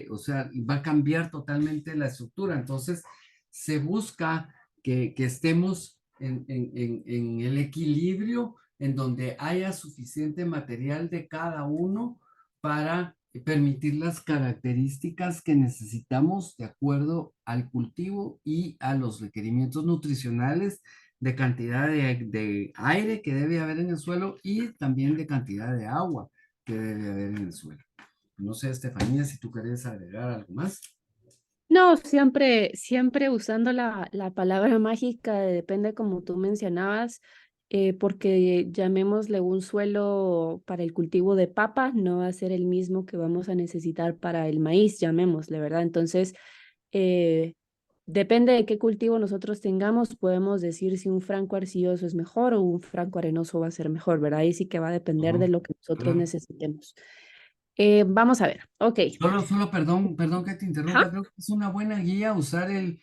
o sea, va a cambiar totalmente la estructura. Entonces, se busca que estemos en el equilibrio en donde haya suficiente material de cada uno para permitir las características que necesitamos de acuerdo al cultivo y a los requerimientos nutricionales de cantidad de aire que debe haber en el suelo y también de cantidad de agua que debe haber en el suelo. No sé, Estefanía, si tú querés agregar algo más. No, siempre usando la palabra mágica, depende como tú mencionabas, porque llamémosle un suelo para el cultivo de papa, no va a ser el mismo que vamos a necesitar para el maíz, llamémosle, ¿verdad? Entonces, eh, depende de qué cultivo nosotros tengamos, podemos decir si un franco arcilloso es mejor o un franco arenoso va a ser mejor, ¿verdad? Ahí sí que va a depender de Ajá, lo que nosotros claro. necesitemos. Vamos a ver, ok. Perdón que te interrumpa, Ajá. creo que es una buena guía usar el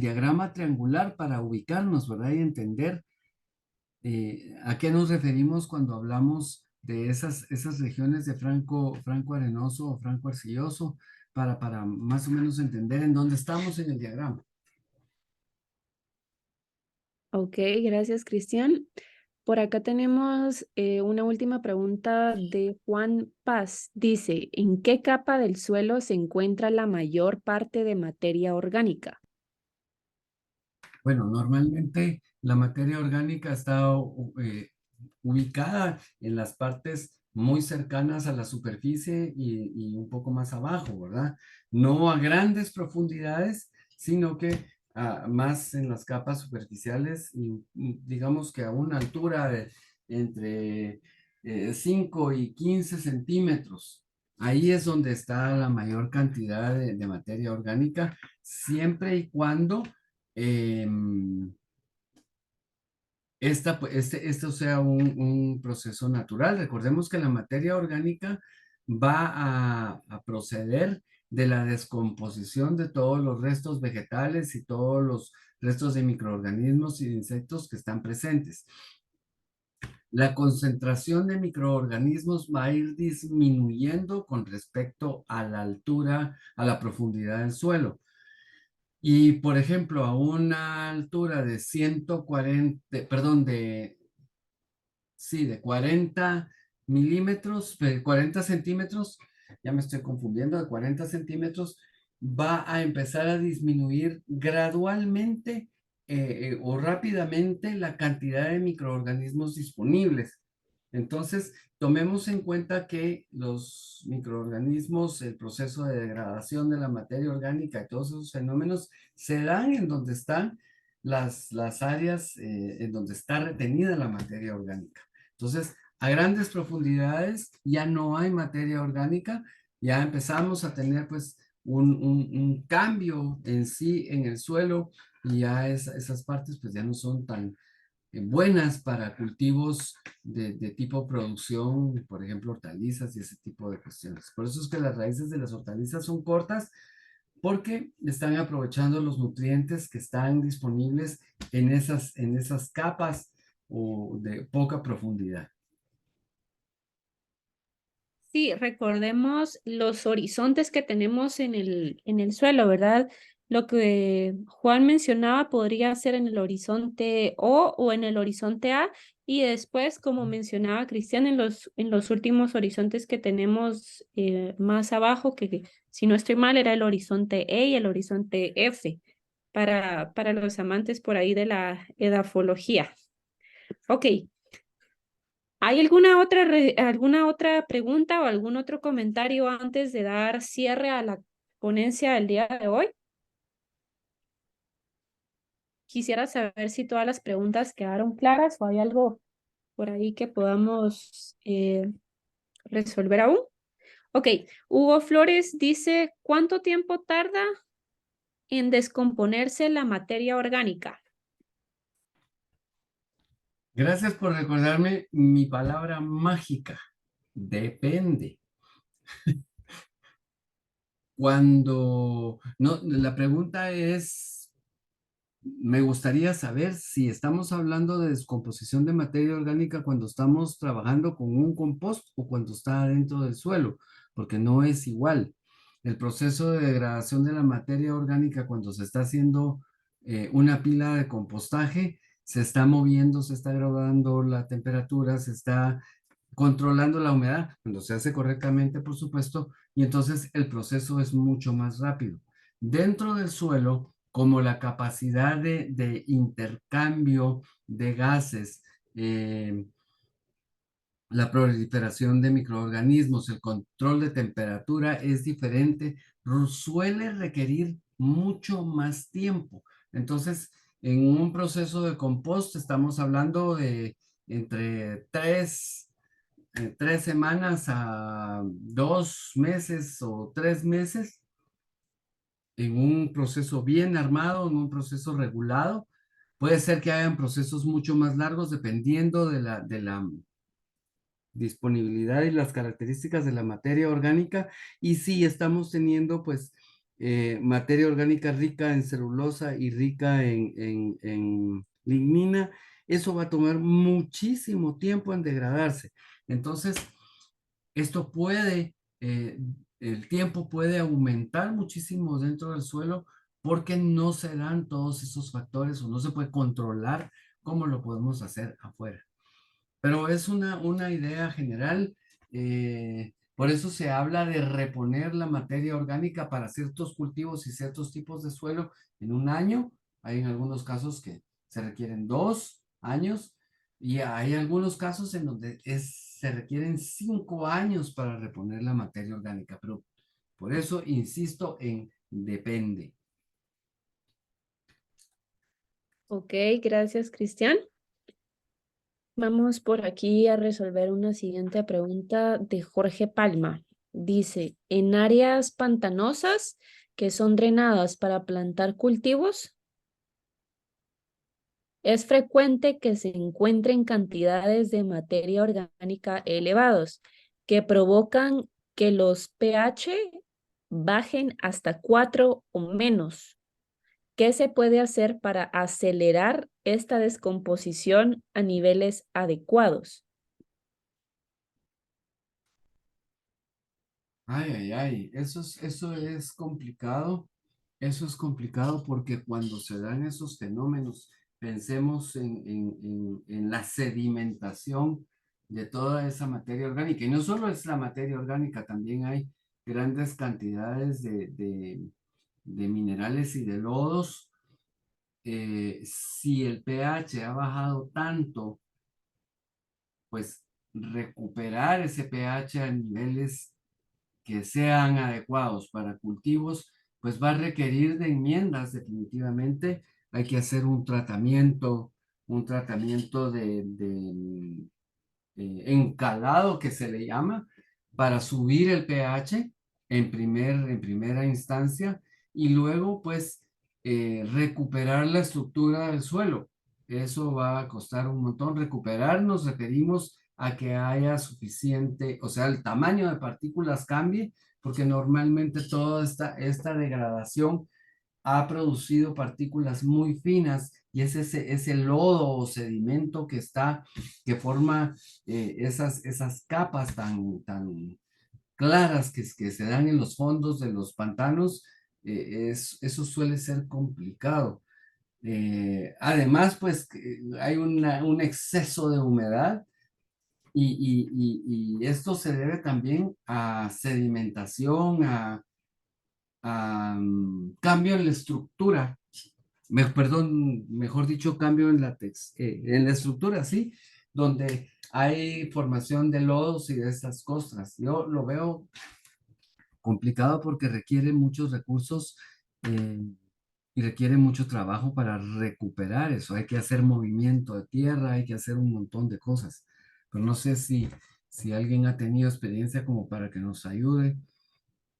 diagrama triangular para ubicarnos, ¿verdad? Y entender ¿a qué nos referimos cuando hablamos de esas regiones de franco arenoso o franco arcilloso para más o menos entender en dónde estamos en el diagrama? Ok, gracias, Cristian. Por acá tenemos una última pregunta de Juan Paz. Dice, ¿en qué capa del suelo se encuentra la mayor parte de materia orgánica? Bueno, normalmente la materia orgánica está ubicada en las partes muy cercanas a la superficie y un poco más abajo, ¿verdad? No a grandes profundidades, sino que más en las capas superficiales y digamos que a una altura de entre 5 y 15 centímetros. Ahí es donde está la mayor cantidad de materia orgánica, siempre y cuando em, esto sea un proceso natural. Recordemos que la materia orgánica va a proceder de la descomposición de todos los restos vegetales y todos restos de microorganismos y de insectos que están presentes. La concentración de microorganismos va a ir disminuyendo con respecto a la altura, a la profundidad del suelo. Y, por ejemplo, a una altura de 140, perdón, de 40 milímetros, 40 centímetros, ya me estoy confundiendo, de 40 centímetros, va a empezar a disminuir gradualmente o rápidamente la cantidad de microorganismos disponibles. Entonces, tomemos en cuenta que los microorganismos, el proceso de degradación de la materia orgánica y todos esos fenómenos se dan en donde están las áreas en donde está retenida la materia orgánica. Entonces, a grandes profundidades ya no hay materia orgánica, ya empezamos a tener pues un cambio en sí en el suelo y ya esas partes pues ya no son tan buenas para cultivos de tipo producción, por ejemplo, hortalizas y ese tipo de cuestiones. Por eso es que las raíces de las hortalizas son cortas porque están aprovechando los nutrientes que están disponibles en esas capas o de poca profundidad. Sí, recordemos los horizontes que tenemos en el suelo, ¿verdad? Lo que Juan mencionaba podría ser en el horizonte O en el horizonte A y después, como mencionaba Cristian, en los últimos horizontes que tenemos más abajo, que si no estoy mal era el horizonte E y el horizonte F para los amantes por ahí de la edafología. Ok, ¿hay alguna otra pregunta o algún otro comentario antes de dar cierre a la ponencia del día de hoy? Quisiera saber si todas las preguntas quedaron claras o hay algo por ahí que podamos resolver aún. Ok, Hugo Flores dice, ¿cuánto tiempo tarda en descomponerse la materia orgánica? Gracias por recordarme mi palabra mágica. Depende. No, la pregunta es, me gustaría saber si estamos hablando de descomposición de materia orgánica cuando estamos trabajando con un compost o cuando está dentro del suelo, porque no es igual. El proceso de degradación de la materia orgánica cuando se está haciendo una pila de compostaje, se está moviendo, se está graduando la temperatura, se está controlando la humedad, cuando se hace correctamente, por supuesto, y entonces el proceso es mucho más rápido. Dentro del suelo, como la capacidad de intercambio de gases, la proliferación de microorganismos, el control de temperatura es diferente, suele requerir mucho más tiempo. Entonces, en un proceso de compost estamos hablando de entre 3 semanas a 2 meses o 3 meses en un proceso bien armado, en un proceso regulado. Puede ser que hayan procesos mucho más largos dependiendo de la disponibilidad y las características de la materia orgánica. Y si estamos teniendo pues materia orgánica rica en celulosa y rica en lignina, eso va a tomar muchísimo tiempo en degradarse. Entonces, esto eh, el tiempo puede aumentar muchísimo dentro del suelo porque no se dan todos esos factores o no se puede controlar como lo podemos hacer afuera. Pero es una idea general. Por eso se habla de reponer la materia orgánica para ciertos cultivos y ciertos tipos de suelo en un año. Hay en algunos casos que se requieren 2 años y hay algunos casos en donde se requieren 5 años para reponer la materia orgánica. Pero por eso insisto en depende. Ok, gracias, Cristian. Vamos por aquí a resolver una siguiente pregunta de Jorge Palma. Dice, en áreas pantanosas que son drenadas para plantar cultivos, es frecuente que se encuentren cantidades de materia orgánica elevados que provocan que los pH bajen hasta 4 o menos. ¿Qué se puede hacer para acelerar esta descomposición a niveles adecuados? Ay, ay, ay, eso es complicado. Eso es complicado porque cuando se dan esos fenómenos, pensemos en la sedimentación de toda esa materia orgánica. Y no solo es la materia orgánica, también hay grandes cantidades de minerales y de lodos. Si el pH ha bajado tanto, pues recuperar ese pH a niveles que sean adecuados para cultivos, pues va a requerir de enmiendas definitivamente. Hay que hacer un tratamiento encalado que se le llama, para subir el pH en primera instancia y luego pues recuperar la estructura del suelo. Eso va a costar un montón. Recuperar nos referimos a que haya suficiente, o sea, el tamaño de partículas cambie, porque normalmente toda esta degradación ha producido partículas muy finas y es ese lodo o sedimento que forma esas capas tan claras que se dan en los fondos de los pantanos. Eso suele ser complicado. Además, pues hay un exceso de humedad y esto se debe también a sedimentación, a cambio en la estructura, perdón, mejor dicho, cambio en la estructura, sí, donde hay formación de lodos y de estas costras. Yo lo veo complicado porque requiere muchos recursos eh, y requiere mucho trabajo para recuperar eso. Hay que hacer movimiento de tierra, hay que hacer un montón de cosas. Pero no sé si alguien ha tenido experiencia como para que nos ayude.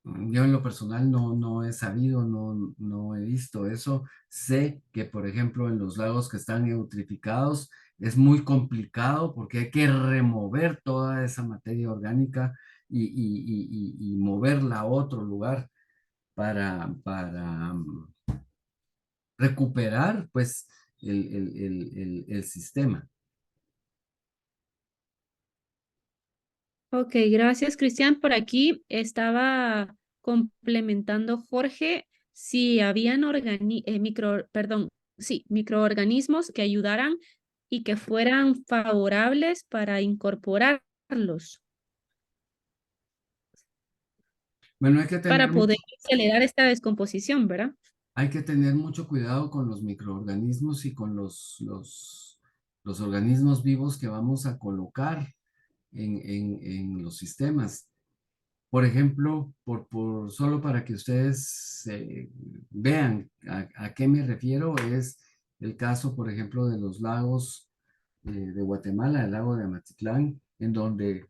Yo en lo personal no he sabido, no he visto eso. Sé que, por ejemplo, en los lagos que están eutrificados es muy complicado porque hay que remover toda esa materia orgánica y moverla a otro lugar para recuperar, pues, el sistema. Ok, gracias, Cristian. Por aquí estaba complementando Jorge si habían sí, microorganismos que ayudaran y que fueran favorables para incorporarlos, Bueno, hay que tener para poder acelerar esta descomposición, ¿verdad? Hay que tener mucho cuidado con los microorganismos y con los organismos vivos que vamos a colocar en los sistemas. Por ejemplo, solo para que ustedes vean a qué me refiero, es el caso, por ejemplo, de los lagos de Guatemala, el lago de Amatitlán, en donde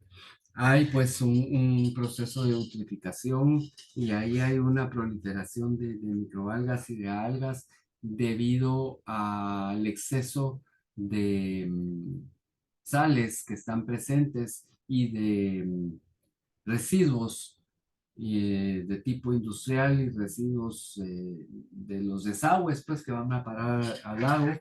hay pues un proceso de eutrificación y ahí hay una proliferación de microalgas y de algas debido al exceso de sales que están presentes y de residuos de tipo industrial y residuos de los desagües pues que van a parar al lago.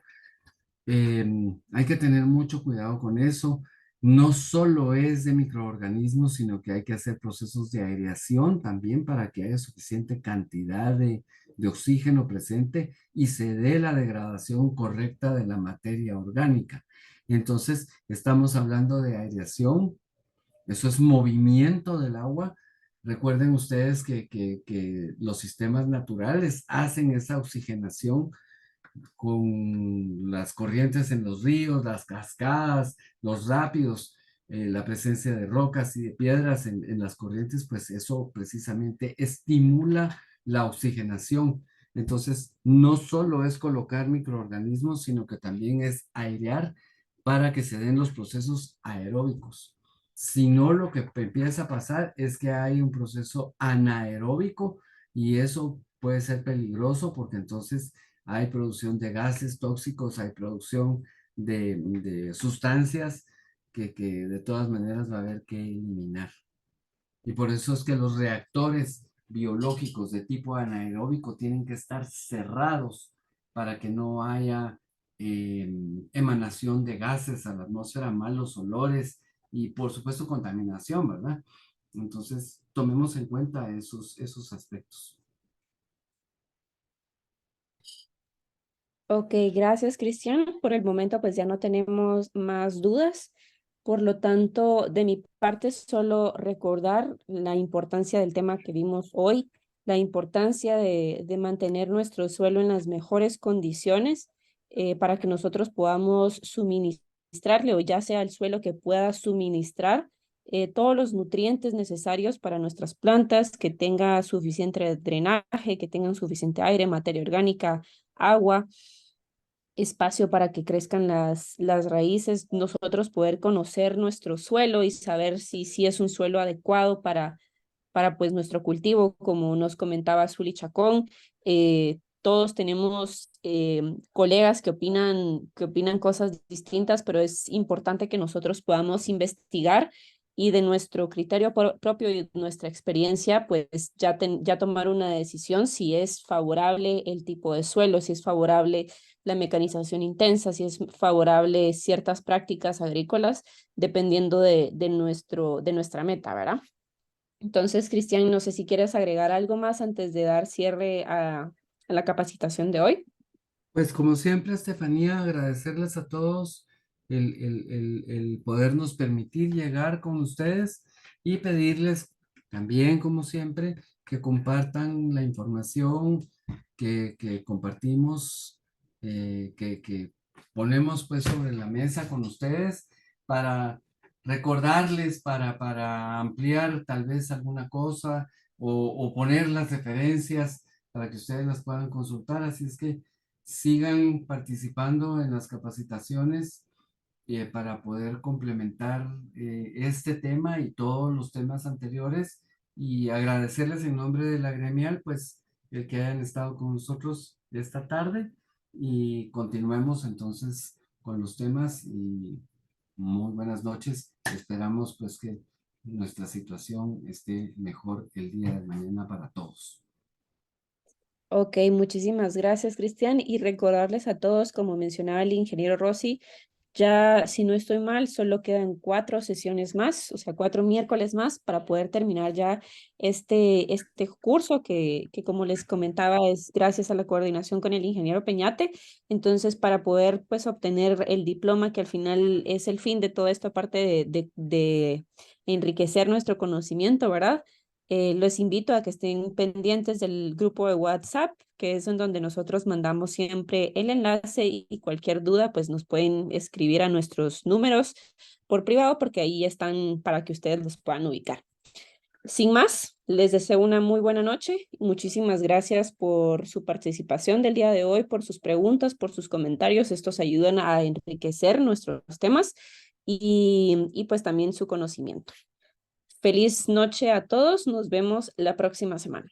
Hay que tener mucho cuidado con eso. No solo es de microorganismos, sino que hay que hacer procesos de aireación también para que haya suficiente cantidad de oxígeno presente y se dé la degradación correcta de la materia orgánica. Y entonces estamos hablando de aireación, eso es movimiento del agua. Recuerden ustedes que los sistemas naturales hacen esa oxigenación con las corrientes en los ríos, las cascadas, los rápidos, la presencia de rocas y de piedras en las corrientes, pues eso precisamente estimula la oxigenación. Entonces, no solo es colocar microorganismos, sino que también es airear para que se den los procesos aeróbicos. Si no, lo que empieza a pasar es que hay un proceso anaeróbico y eso puede ser peligroso porque entonces hay producción de gases tóxicos, hay producción de sustancias que de todas maneras va a haber que eliminar. Y por eso es que los reactores biológicos de tipo anaeróbico tienen que estar cerrados para que no haya emanación de gases a la atmósfera, malos olores y por supuesto contaminación, ¿verdad? Entonces, tomemos en cuenta esos aspectos. Ok, gracias, Cristian. Por el momento, pues ya no tenemos más dudas. Por lo tanto, de mi parte, solo recordar la importancia del tema que vimos hoy, la importancia de mantener nuestro suelo en las mejores condiciones para que nosotros podamos suministrarle, o ya sea el suelo que pueda suministrar todos los nutrientes necesarios para nuestras plantas, que tenga suficiente drenaje, que tengan suficiente aire, materia orgánica, agua, espacio para que crezcan las raíces, nosotros poder conocer nuestro suelo y saber si es un suelo adecuado para pues nuestro cultivo, como nos comentaba Zuli Chacón. Todos tenemos colegas que opinan cosas distintas, pero es importante que nosotros podamos investigar y de nuestro criterio propio y nuestra experiencia, pues ya tomar una decisión si es favorable el tipo de suelo, si es favorable la mecanización intensa, si es favorable ciertas prácticas agrícolas, dependiendo de nuestra meta, ¿verdad? Entonces, Cristian, no sé si quieres agregar algo más antes de dar cierre a la capacitación de hoy. Pues como siempre, Estefanía, agradecerles a todos el podernos permitir llegar con ustedes y pedirles también, como siempre, que compartan la información que compartimos, que ponemos pues sobre la mesa con ustedes para recordarles, para ampliar tal vez alguna cosa o poner las referencias para que ustedes las puedan consultar. Así es que sigan participando en las capacitaciones para poder complementar este tema y todos los temas anteriores y agradecerles en nombre de la gremial, pues el que hayan estado con nosotros esta tarde y continuemos entonces con los temas y muy buenas noches. Esperamos pues que nuestra situación esté mejor el día de mañana para todos. Ok, muchísimas gracias, Cristian. Y recordarles a todos, como mencionaba el ingeniero Rossi, ya, si no estoy mal, solo quedan 4 sesiones más, o sea, 4 miércoles más para poder terminar ya este curso que, como les comentaba, es gracias a la coordinación con el ingeniero Peñate. Entonces, para poder, pues, obtener el diploma, que al final es el fin de toda esta parte de enriquecer nuestro conocimiento, ¿verdad? Los invito a que estén pendientes del grupo de WhatsApp, que es en donde nosotros mandamos siempre el enlace y cualquier duda, pues nos pueden escribir a nuestros números por privado, porque ahí están para que ustedes los puedan ubicar. Sin más, les deseo una muy buena noche. Muchísimas gracias por su participación del día de hoy, por sus preguntas, por sus comentarios. Estos ayudan a enriquecer nuestros temas y pues también su conocimiento. Feliz noche a todos. Nos vemos la próxima semana.